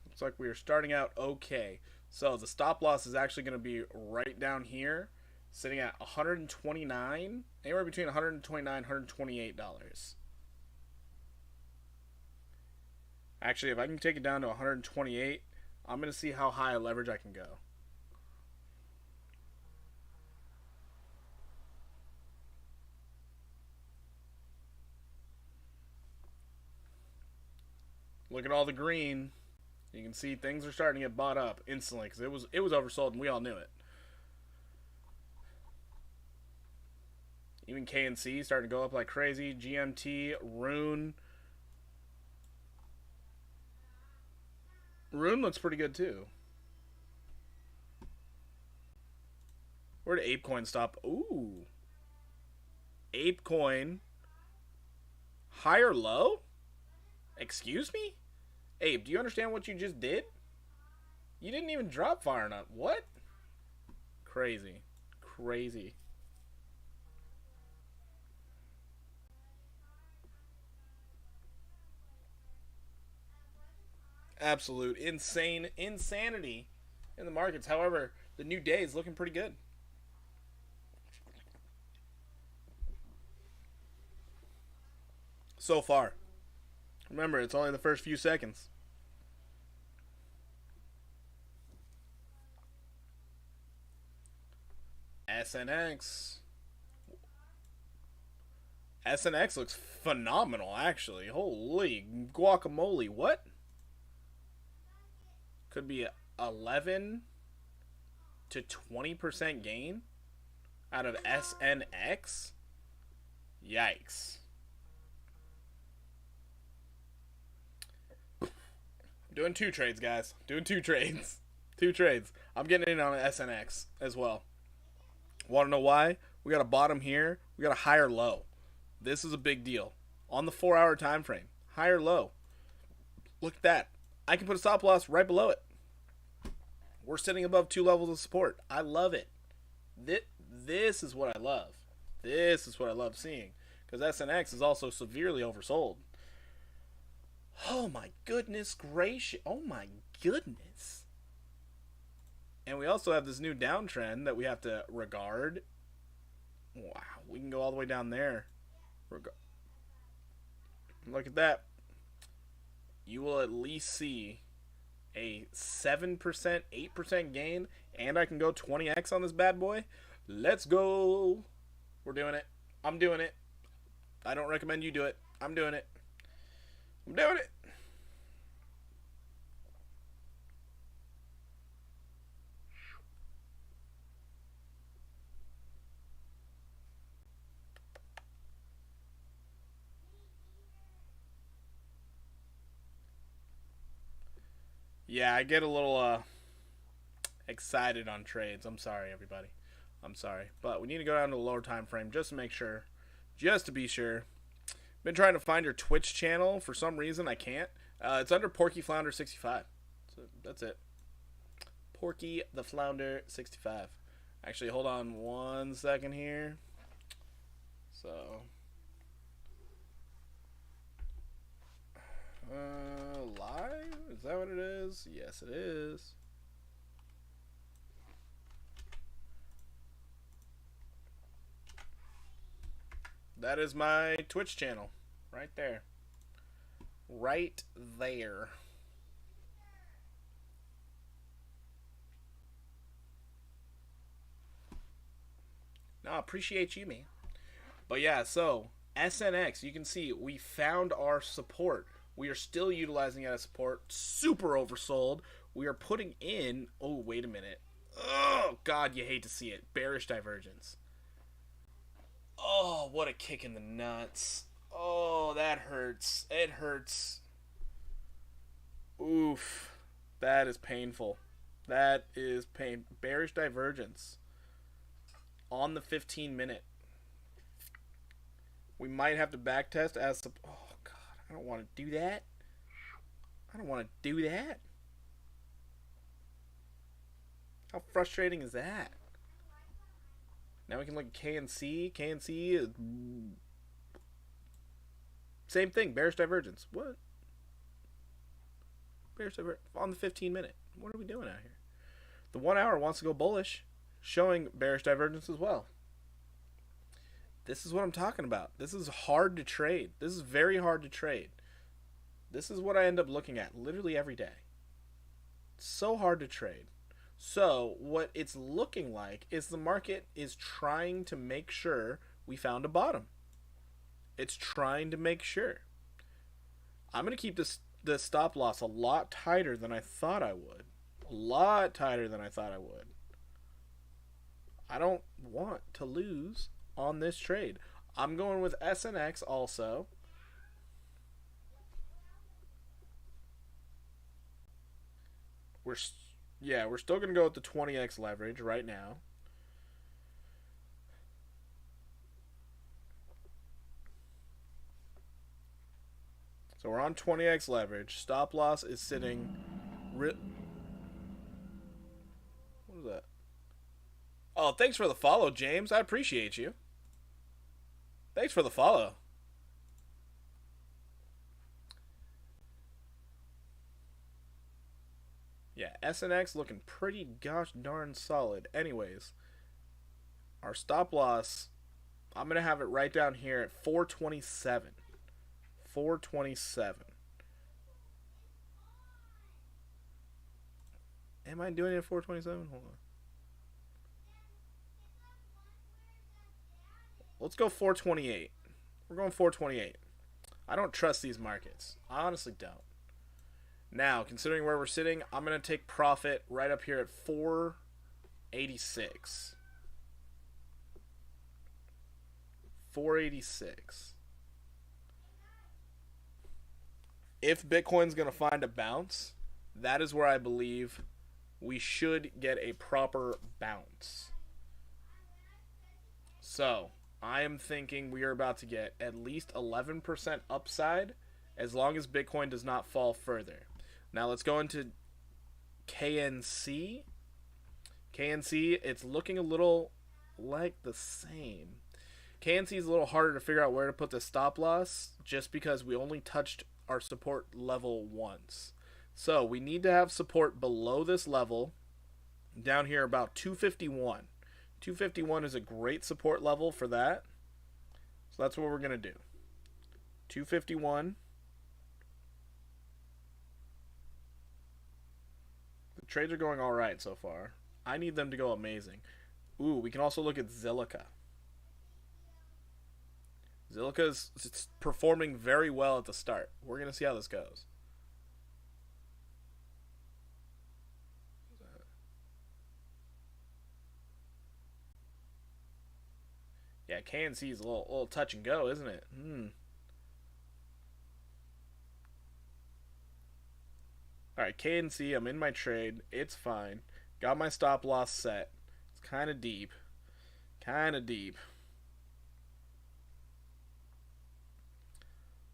Looks like we are starting out okay. So the stop loss is actually going to be right down here, sitting at $129, anywhere between $129 $128. Actually, if I can take it down to 128, I'm going to see how high a leverage I can go. Look at all the green. You can see things are starting to get bought up instantly because it was oversold and we all knew it. Even KNC starting to go up like crazy. GMT, Rune. Rune looks pretty good too. Where did ApeCoin stop? Ooh. ApeCoin. High or low? Excuse me? Abe, do you understand what you just did? You didn't even drop far enough. What? Crazy. Crazy. Absolute insanity in the markets. However, the new day is looking pretty good. So far. Remember, it's only the first few seconds. SNX. SNX looks phenomenal, actually. Holy guacamole. What? Could be 11 to 20% gain out of SNX? Yikes. Doing two trades, guys. Doing two trades. Two trades. I'm getting in on SNX as well. Want to know why? We got a bottom here. We got a higher low. This is a big deal. On the 4-hour time frame. Higher low. Look at that. I can put a stop loss right below it. We're sitting above 2 levels of support. I love it. This is what I love. This is what I love seeing. Because SNX is also severely oversold. Oh my goodness gracious. Oh my goodness. And we also have this new downtrend that we have to regard. Wow, we can go all the way down there. Look at that. You will at least see a 7%, 8% gain, and I can go 20x on this bad boy. Let's go. We're doing it. I'm doing it. I don't recommend you do it. I'm doing it. I'm doing it. Yeah, I get a little excited on trades. I'm sorry, everybody. I'm sorry. But we need to go down to the lower time frame just to make sure. Just to be sure. Been trying to find your Twitch channel. For some reason, I can't. It's under Porky Flounder 65. So that's it. Porky the Flounder 65. Actually, hold on 1 second here. So... live? Is that what it is? Yes, it is. That is my Twitch channel. Right there. Right there. No, I appreciate you, man. But yeah, so SNX, you can see we found our support. We are still utilizing it as support. Super oversold. We are putting in... Oh, wait a minute. Oh, God, you hate to see it. Bearish divergence. Oh, what a kick in the nuts. Oh, that hurts. It hurts. Oof. That is painful. That is pain. Bearish divergence. On the 15-minute. We might have to backtest as... Oh, God. I don't want to do that. I don't want to do that. How frustrating is that? Now we can look at KNC. KNC is... Same thing. Bearish divergence. What? Bearish divergence. On the 15-minute. What are we doing out here? The 1 hour wants to go bullish. Showing bearish divergence as well. This is what I'm talking about. This is hard to trade. This is very hard to trade. This is what I end up looking at literally every day. It's so hard to trade. So what it's looking like is the market is trying to make sure we found a bottom. It's trying to make sure. I'm going to keep the stop loss a lot tighter than I thought I would. A lot tighter than I thought I would. I don't want to lose on this trade. I'm going with SNX also. We're still going to go with the 20x leverage right now. So we're on 20x leverage. Stop loss is sitting... What is that? Oh, thanks for the follow, James. I appreciate you. Thanks for the follow. Yeah, SNX looking pretty gosh darn solid. Anyways, our stop loss, I'm going to have it right down here at 427. 427. Am I doing it at 427? Hold on. Let's go 428. We're going 428. I don't trust these markets. I honestly don't. Now, considering where we're sitting, I'm going to take profit right up here at 486. 486. If Bitcoin's going to find a bounce, that is where I believe we should get a proper bounce. So, I am thinking we are about to get at least 11% upside as long as Bitcoin does not fall further. Now let's go into KNC. KNC, it's looking a little like the same. KNC is a little harder to figure out where to put the stop loss just because we only touched our support level once. So we need to have support below this level, down here about 251. 251 is a great support level for that. So that's what we're going to do. 251. The trades are going all right so far. I need them to go amazing. Ooh, we can also look at Zilliqa. Zilliqa's it's performing very well at the start. We're going to see how this goes. Yeah, KNC is a little touch and go, isn't it? Alright, KNC, I'm in my trade. It's fine. Got my stop loss set. It's kind of deep. Kind of deep.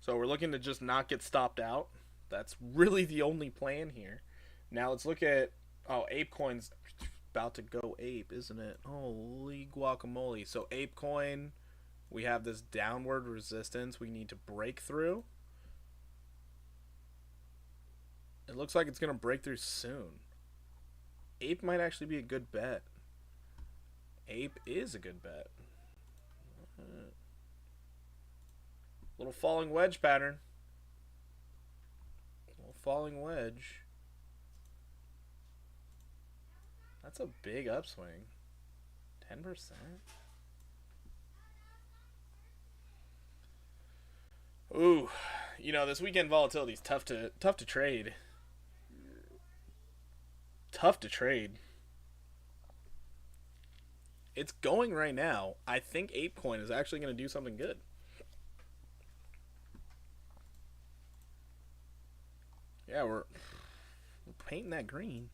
So we're looking to just not get stopped out. That's really the only plan here. Now let's look at... Oh, ApeCoin's about to go ape, isn't it? Holy guacamole. So ApeCoin, we have this downward resistance we need to break through. It looks like it's going to break through soon. Ape might actually be a good bet. Ape is a good bet. Little falling wedge pattern. Little falling wedge. That's a big upswing. 10%. Ooh, you know, this weekend volatility is tough to trade. Tough to trade. It's going right now. I think ApeCoin is actually going to do something good. Yeah, we're painting that green.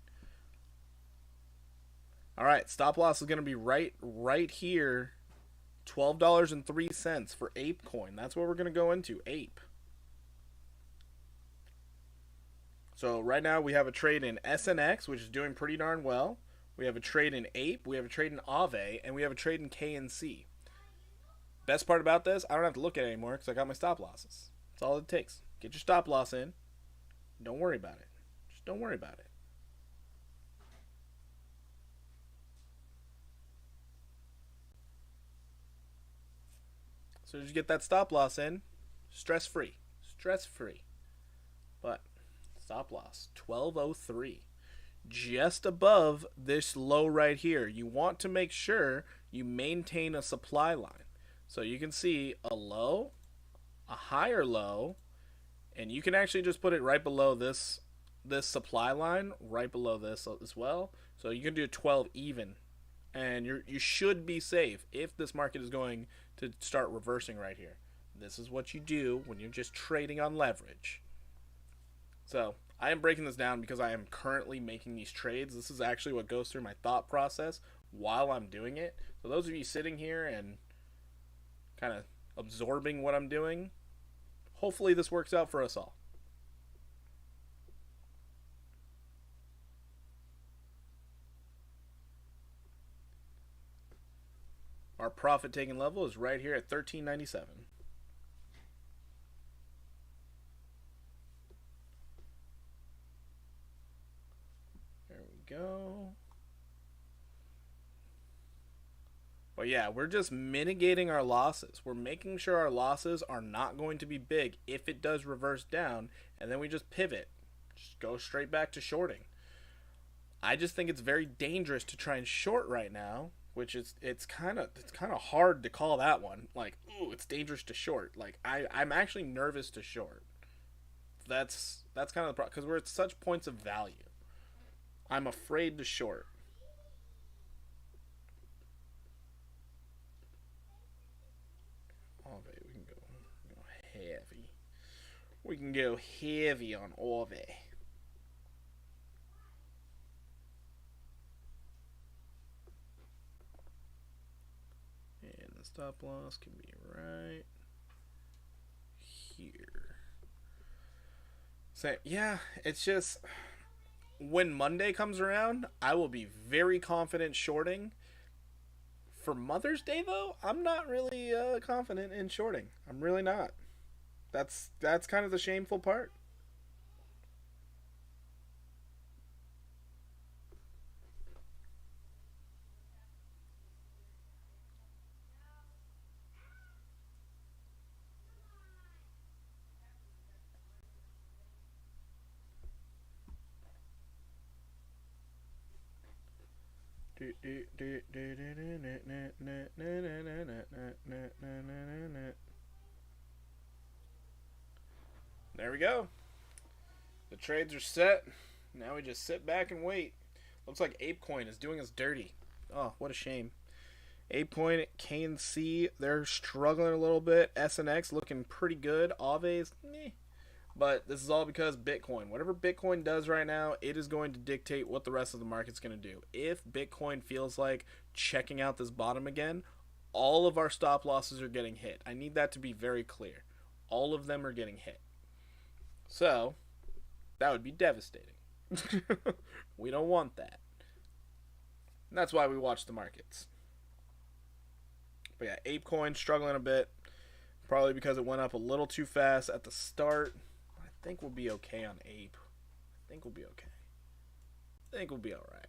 All right, stop loss is going to be right here. $12.03 for ApeCoin. That's what we're going to go into, Ape. So right now we have a trade in SNX, which is doing pretty darn well. We have a trade in Ape, we have a trade in Aave, and we have a trade in KNC. Best part about this, I don't have to look at it anymore because I got my stop losses. That's all it takes. Get your stop loss in. Don't worry about it. Just don't worry about it. So just get that stop loss in. Stress-free. Stress-free. But stop loss, 1203. Just above this low right here. You want to make sure you maintain a supply line. So you can see a low, a higher low, and you can actually just put it right below this supply line, right below this as well. So you can do 12 even, and you should be safe if this market is going to start reversing right here. This is what you do when you're just trading on leverage. So I am breaking this down because I am currently making these trades. This is actually what goes through my thought process while I'm doing it. So those of you sitting here and kind of absorbing what I'm doing, hopefully this works out for us all. Our profit taking level is right here at 1397. There we go. But yeah, we're just mitigating our losses. We're making sure our losses are not going to be big if it does reverse down, and then we just pivot. Just go straight back to shorting. I just think it's very dangerous to try and short right now, which is it's kind of hard to call that one. Like, ooh, it's dangerous to short. Like I'm actually nervous to short. That's kind of the problem because we're at such points of value. I'm afraid to short. Aave, we can go heavy. We can go heavy on Aave. And the stop loss can be right here. So yeah, it's just when Monday comes around, I will be very confident shorting. For Mother's Day, though, I'm not really confident in shorting. I'm really not. That's kind of the shameful part. There we go. The trades are set. Now we just sit back and wait. Looks like ApeCoin is doing us dirty. Oh, what a shame. ApeCoin, KNC, they're struggling a little bit. SNX looking pretty good. Aves, meh. But this is all because Bitcoin. Whatever Bitcoin does right now, it is going to dictate what the rest of the market's going to do. If Bitcoin feels like checking out this bottom again, all of our stop losses are getting hit. I need that to be very clear. All of them are getting hit. So, that would be devastating. We don't want that. And that's why we watch the markets. But yeah, ApeCoin struggling a bit. Probably because it went up a little too fast at the start. I think we'll be okay on Ape. I think we'll be okay. I think we'll be alright.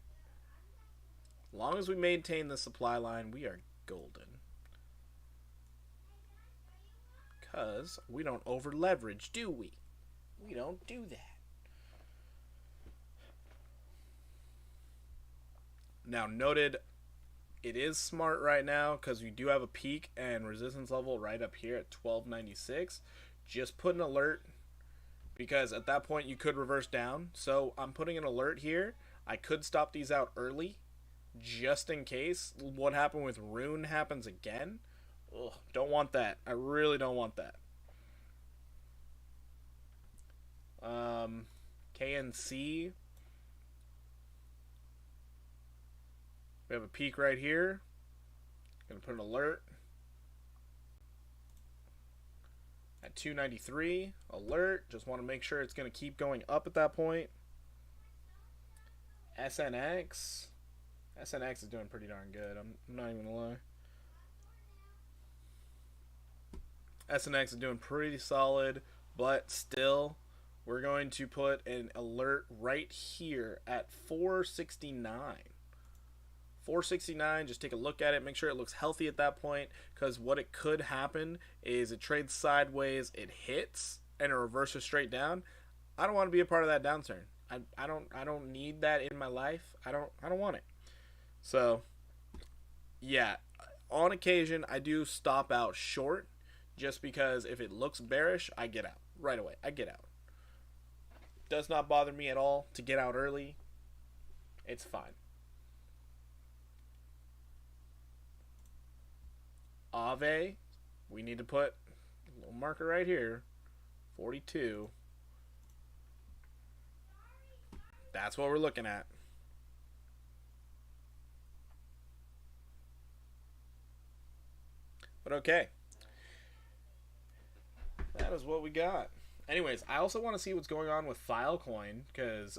As long as we maintain the supply line, we are golden. Because we don't over leverage, do we? We don't do that. Now, noted, it is smart right now because we do have a peak and resistance level right up here at 1296. Just put an alert because at that point you could reverse down. So I'm putting an alert here. I could stop these out early just in case what happened with Rune happens again. Ugh, don't want that. I really don't want that. KNC. We have a peak right here. Gonna put an alert at 293. Alert. Just want to make sure it's gonna keep going up at that point. SNX. SNX is doing pretty darn good. I'm not even gonna lie. SNX is doing pretty solid, but still, we're going to put an alert right here at 469. 469, just take a look at it, make sure it looks healthy at that point, because what it could happen is it trades sideways, it hits, and it reverses straight down. I don't want to be a part of that downturn. I don't need that in my life. I don't want it. So yeah, on occasion I do stop out short just because if it looks bearish, I get out right away. I get out. Does not bother me at all to get out early. It's fine. Ave, we need to put a little marker right here. 42. That's what we're looking at. But okay. That is what we got. Anyways, I also want to see what's going on with Filecoin because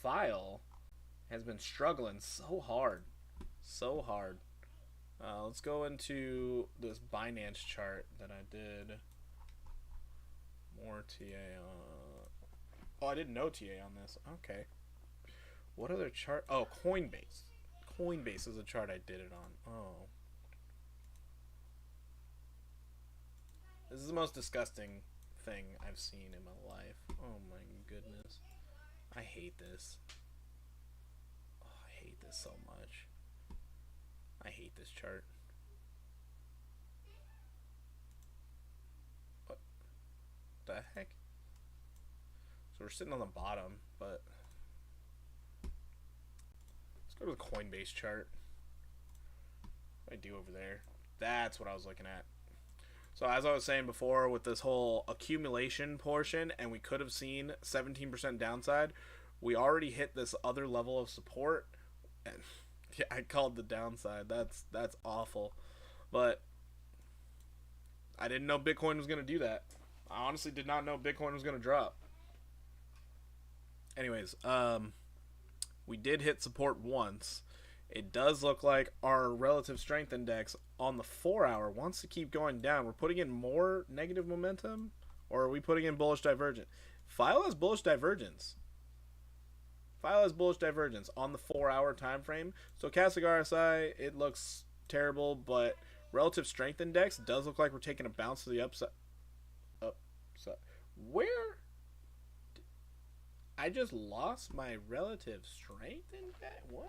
File has been struggling so hard. So hard. Let's go into this Binance chart that I did. More TA on... Oh, I didn't know TA on this. Okay. What other chart? Oh, Coinbase. Coinbase is a chart I did it on. Oh. This is the most disgusting thing I've seen in my life. Oh my goodness. I hate this. Oh, I hate this so much. I hate this chart. What the heck? So we're sitting on the bottom, but let's go to the Coinbase chart. What do I do over there? That's what I was looking at. So as I was saying before with this whole accumulation portion, and we could have seen 17% downside, we already hit this other level of support. And yeah, I called the downside. That's awful. But I didn't know Bitcoin was going to do that. I honestly did not know Bitcoin was going to drop. Anyways, We did hit support once. It does look like our relative strength index on the 4-hour wants to keep going down. We're putting in more negative momentum, or are we putting in bullish divergence? File has bullish divergence. File has bullish divergence on the 4-hour time frame. Stochastic RSI, it looks terrible, but relative strength index does look like we're taking a bounce to the upside. Where? I just lost my relative strength index? What?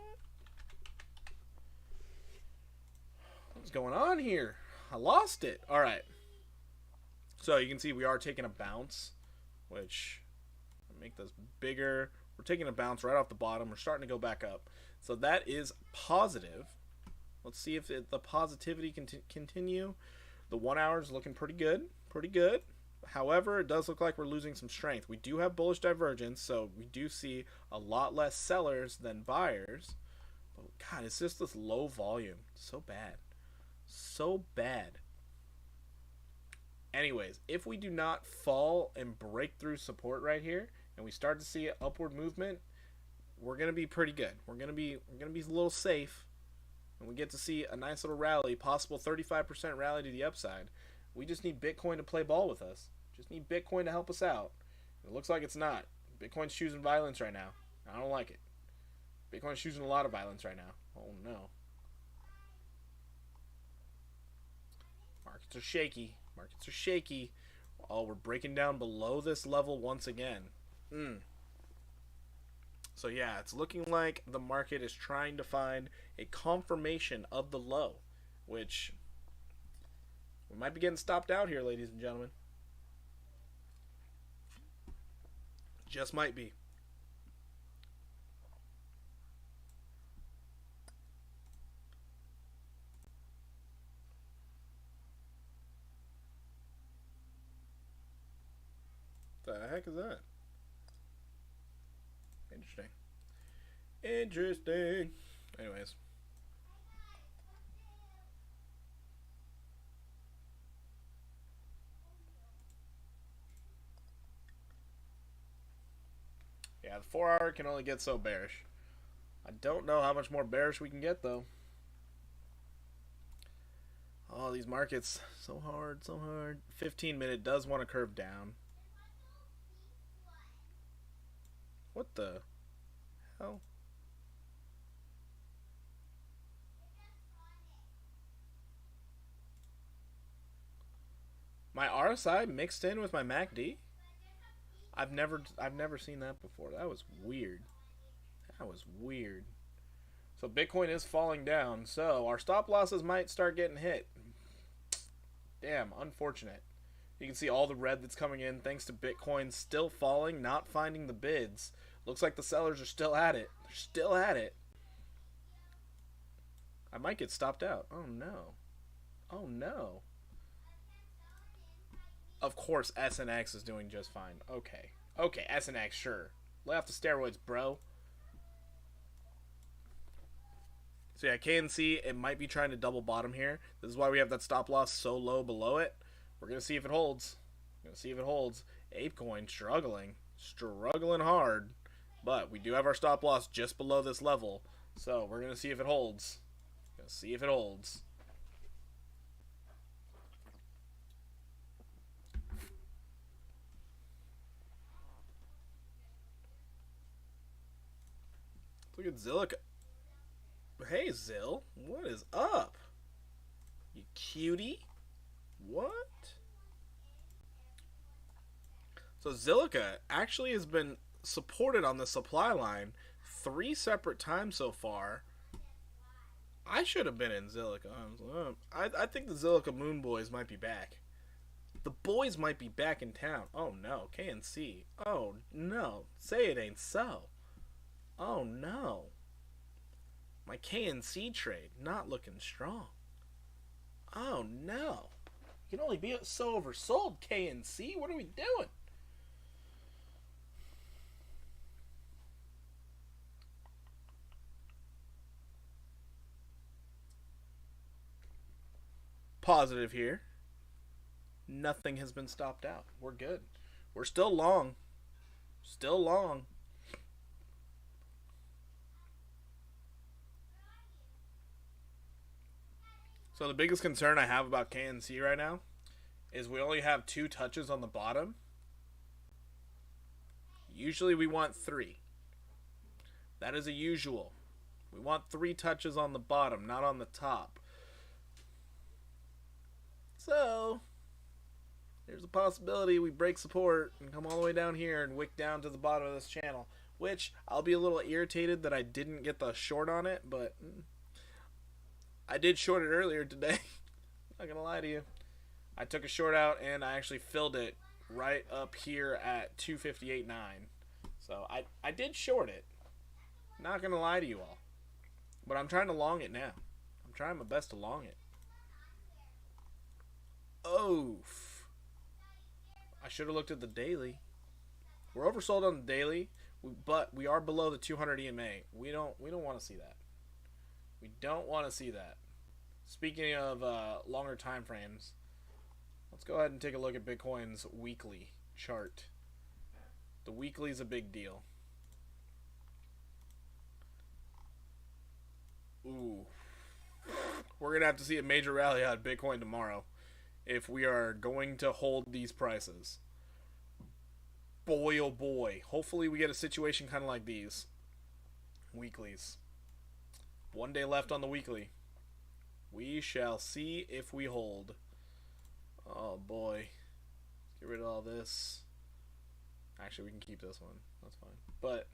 What's going on here? I lost it. All right. So you can see we are taking a bounce, which I'll make this bigger. We're taking a bounce right off the bottom. We're starting to go back up. So that is positive. Let's see if the positivity can continue. The 1 hour is looking pretty good. Pretty good. However, it does look like we're losing some strength. We do have bullish divergence, so we do see a lot less sellers than buyers. But God, it's just this low volume. So bad. So bad. Anyways, if we do not fall and break through support right here, and we start to see an upward movement, we're gonna be pretty good. We're gonna be a little safe, and we get to see a nice little rally, possible 35% rally to the upside. We just need Bitcoin to play ball with us. Just need Bitcoin to help us out. It looks like it's not. Bitcoin's choosing violence right now. I don't like it. Bitcoin's choosing a lot of violence right now. Oh no. Markets are shaky. Markets are shaky. Oh, we're breaking down below this level once again. So yeah, it's looking like the market is trying to find a confirmation of the low, which we might be getting stopped out here, ladies and gentlemen. Just might be. What the heck is that? Interesting. Interesting. Anyways. Yeah, the 4-hour can only get so bearish. I don't know how much more bearish we can get, though. Oh, these markets, so hard, so hard. 15-minute does want to curve down. What the hell? My RSI mixed in with my MACD? I've never seen that before. That was weird. That was weird. So Bitcoin is falling down. So our stop losses might start getting hit. Damn, unfortunate. You can see all the red that's coming in thanks to Bitcoin still falling, not finding the bids. Looks like the sellers are still at it. They're still at it. I might get stopped out. Oh no. Oh no. Of course, SNX is doing just fine. Okay. Okay, SNX, sure. Lay off the steroids, bro. So yeah, KNC, it might be trying to double bottom here. This is why we have that stop loss so low below it. We're going to see if it holds. We're going to see if it holds. ApeCoin struggling. Struggling hard. But we do have our stop loss just below this level. So we're going to see if it holds. Going to see if it holds. Look at Zilliqa. Hey, Zill. What is up? You cutie? What? So Zilliqa actually has been supported on the supply line 3 separate times so far. I should have been in Zilliqa. I think the Zilliqa Moon Boys might be back. The boys might be back in town. Oh no, KNC. Oh no, say it ain't so. Oh no. My KNC trade not looking strong. Oh no. You can only be so oversold, KNC. What are we doing? Positive here. Nothing has been stopped out. We're good. We're still long. Still long. So the biggest concern I have about KNC right now is we only have 2 touches on the bottom. Usually we want 3. That is a usual. We want 3 touches on the bottom, not on the top. So there's a possibility we break support and come all the way down here and wick down to the bottom of this channel, which I'll be a little irritated that I didn't get the short on it, but I did short it earlier today. Not gonna lie to you. I took a short out and I actually filled it right up here at 258.9. So I did short it. Not gonna lie to you all. But I'm trying to long it now. I'm trying my best to long it. Oof. I should have looked at the daily. We're oversold on the daily, but we are below the 200 EMA. We don't want to see that. We don't want to see that. Speaking of longer time frames, let's go ahead and take a look at Bitcoin's weekly chart. The weekly is a big deal. Ooh. We're going to have to see a major rally out of Bitcoin tomorrow if we are going to hold these prices. Boy, oh boy. Hopefully we get a situation kind of like these. Weeklies. 1 day left on the weekly. We shall see if we hold. Oh boy. Let's get rid of all this. Actually, we can keep this one. That's fine. But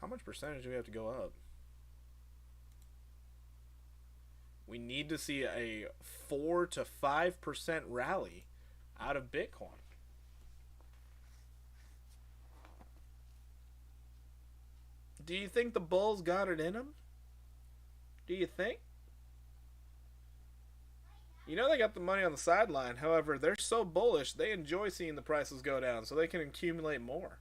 how much percentage do we have to go up? We need to see a 4 to 5% rally out of Bitcoin. Do you think the bulls got it in them? Do you think? You know they got the money on the sideline. However, they're so bullish, they enjoy seeing the prices go down so they can accumulate more.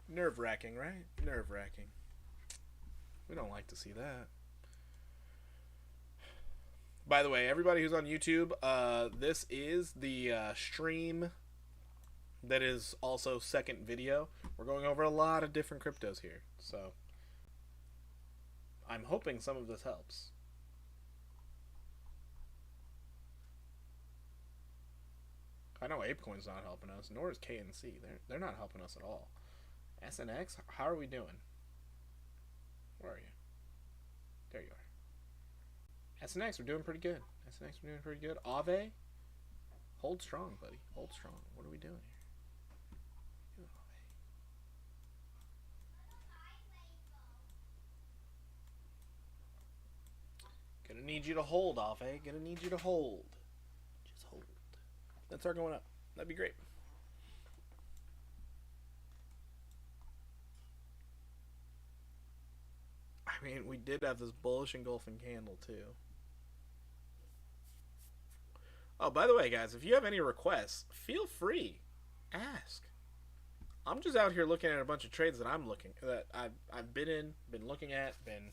Nerve-wracking, right? Nerve-wracking. We don't like to see that. By the way, everybody who's on YouTube, this is the stream that is also second video. We're going over a lot of different cryptos here, so I'm hoping some of this helps. I know ApeCoin's not helping us, nor is KNC. They're not helping us at all. SNX, how are we doing? Where are you? There you are. SNX, we're doing pretty good. SNX, we're doing pretty good. Aave, hold strong, buddy. Hold strong. What are we doing here? Gonna need you to hold, Aave. Gonna need you to hold. Just hold. Let's start going up. That'd be great. I mean, we did have this bullish engulfing candle, too. Oh, by the way, guys, if you have any requests, feel free. Ask. I'm just out here looking at a bunch of trades that I've been in, been looking at, been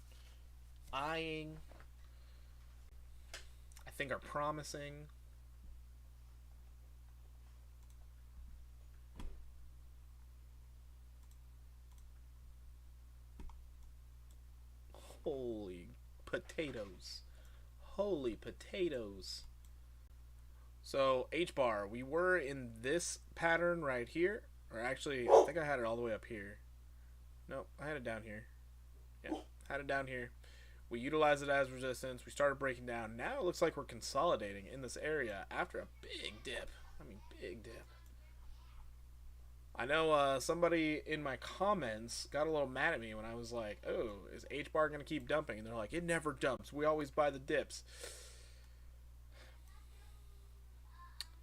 eyeing, I think are promising. Holy potatoes. Holy potatoes. So, H-bar, we were in this pattern right here. Or actually, I think I had it all the way up here. Nope, I had it down here. Yeah, had it down here. We utilized it as resistance. We started breaking down. Now it looks like we're consolidating in this area after a big dip. I mean, big dip. I know somebody in my comments got a little mad at me when I was like, oh, is H-bar going to keep dumping? And they're like, it never dumps. We always buy the dips.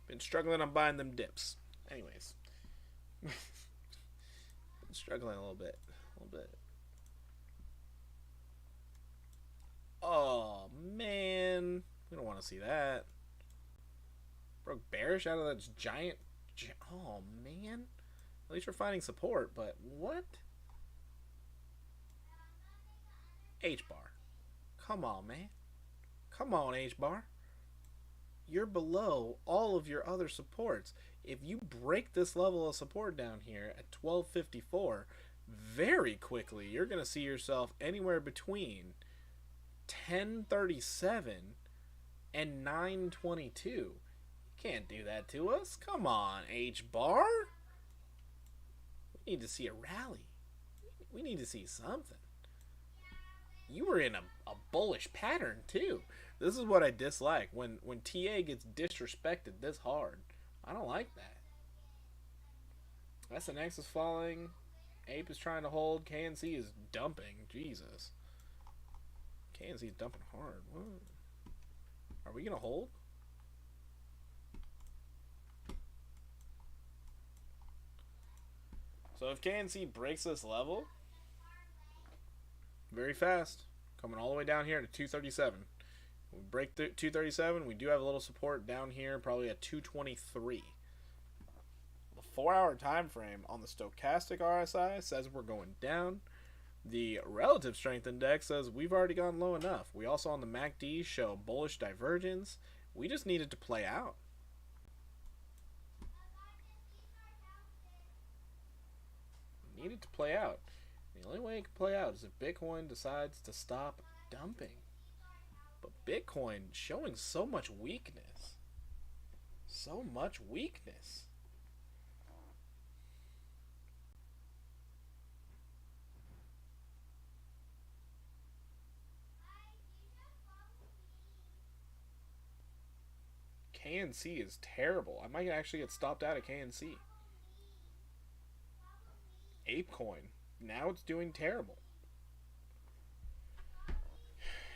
Been struggling on buying them dips. Anyways. Been struggling a little bit. Oh, man. We don't want to see that. Broke bearish out of that giant... Oh, man. At least we're finding support, but what? H-bar. Come on, man. Come on, H-bar. You're below all of your other supports. If you break this level of support down here at 1254, very quickly you're going to see yourself anywhere between 1037 and 922. You can't do that to us. Come on, H bar. We need to see a rally. We need to see something. You were in a bullish pattern too. This is what I dislike when TA gets disrespected this hard. I don't like that. SNX is falling. Ape is trying to hold. KNC is dumping. Jesus. KNC is dumping hard. What? Are we gonna hold? So if KNC breaks this level, very fast, coming all the way down here to 237. We break 237. We do have a little support down here, probably at 223. The 4-hour time frame on the stochastic RSI says we're going down. The relative strength index says we've already gone low enough. We also on the MACD show bullish divergence. We just needed to play out. Needed to play out. The only way it can play out is if Bitcoin decides to stop dumping. But Bitcoin showing so much weakness. So much weakness. KNC is terrible. I might actually get stopped out of KNC. ApeCoin. Now it's doing terrible.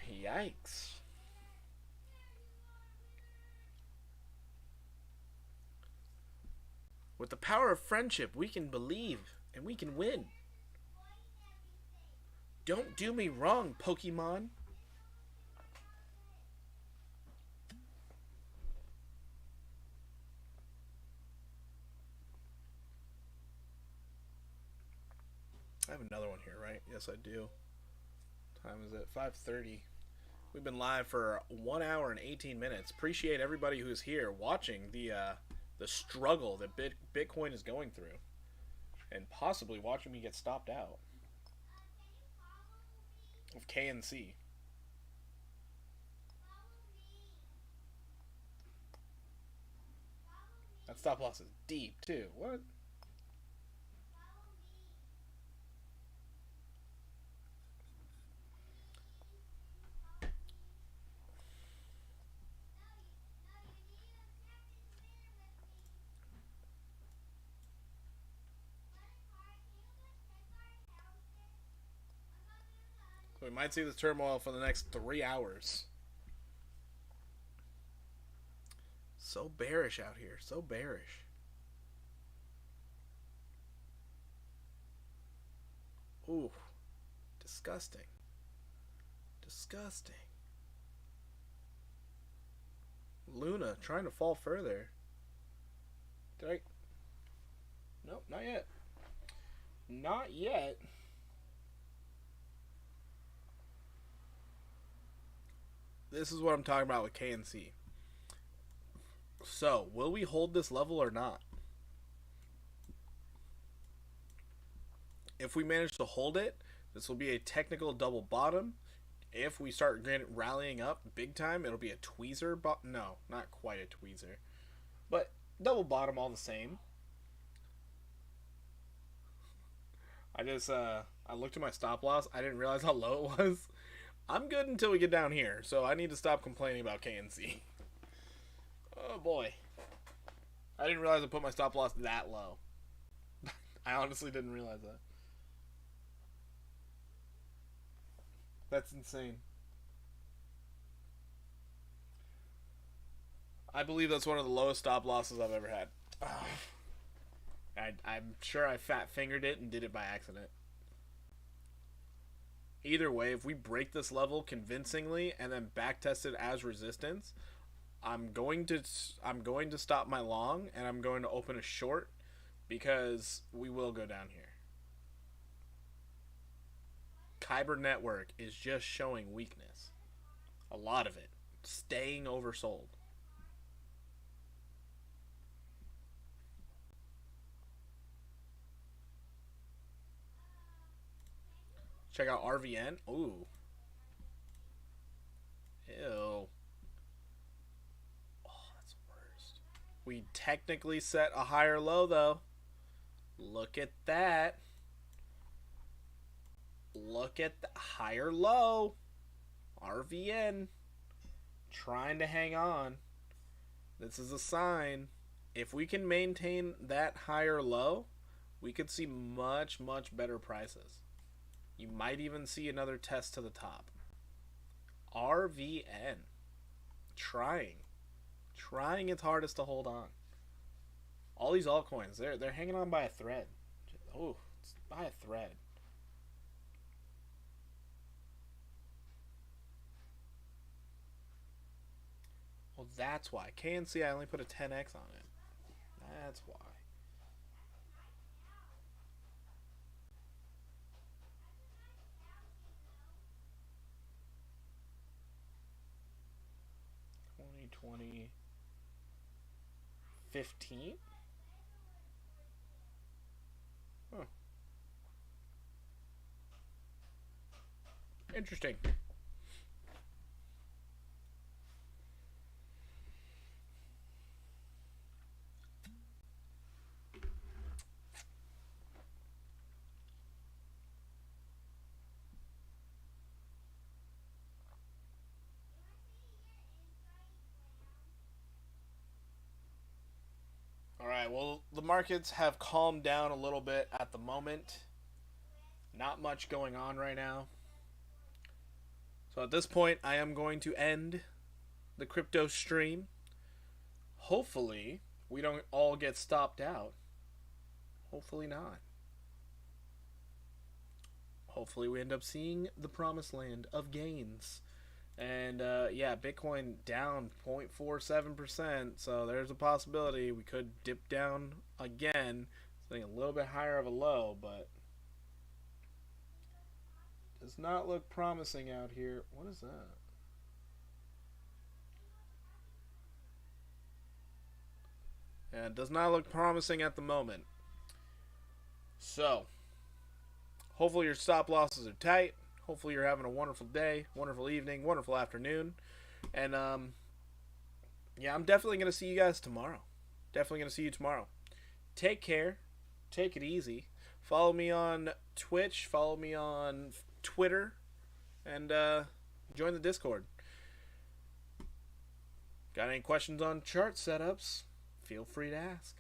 Yikes. With the power of friendship, we can believe and we can win. Don't do me wrong, Pokemon. I have another one here, right? Yes, I do. Time is at 5:30. We've been live for 1 hour and 18 minutes. Appreciate everybody who's here watching the struggle that Bitcoin is going through, and possibly watching me get stopped out of KNC. That stop loss is deep too. What? We might see this turmoil for the next 3 hours. So bearish out here. So bearish. Ooh. Disgusting. Disgusting. Luna trying to fall further. Did I? Nope, not yet. Not yet. This is what I'm talking about with KNC. So, will we hold this level or not? If we manage to hold it, this will be a technical double bottom. If we start rallying up big time, it'll be a tweezer. No, not quite a tweezer. But double bottom all the same. I looked at my stop loss. I didn't realize how low it was. I'm good until we get down here, so I need to stop complaining about KNC. Oh boy. I didn't realize I put my stop loss that low. I honestly didn't realize that. That's insane. I believe that's one of the lowest stop losses I've ever had. I'm sure I fat fingered it and did it by accident. Either way, if we break this level convincingly and then backtest it as resistance, I'm going to stop my long and I'm going to open a short because we will go down here. Kyber Network is just showing weakness. A lot of it. Staying oversold. Check out RVN. Ooh. Ew. Oh, that's worst. We technically set a higher low, though. Look at that. Look at the higher low. RVN. Trying to hang on. This is a sign. If we can maintain that higher low, we could see much, much better prices. You might even see another test to the top. RVN. Trying its hardest to hold on. All these altcoins, they're hanging on by a thread. Oh, it's by a thread. Well, that's why. KNC, I only put a 10x on it. That's why. $20, 15? Huh. Interesting. All right, well, the markets have calmed down a little bit at the moment. Not much going on right now. So at this point, I am going to end the crypto stream. Hopefully, we don't all get stopped out. Hopefully not. Hopefully, we end up seeing the promised land of gains. And yeah, Bitcoin down 0.47%. So there's a possibility we could dip down again. Something a little bit higher of a low, but does not look promising out here. What is that? Yeah, it does not look promising at the moment. So, hopefully your stop losses are tight. Hopefully you're having a wonderful day, wonderful evening, wonderful afternoon. And yeah, I'm definitely going to see you guys tomorrow. Definitely going to see you tomorrow. Take care. Take it easy. Follow me on Twitch. Follow me on Twitter. And join the Discord. Got any questions on chart setups? Feel free to ask.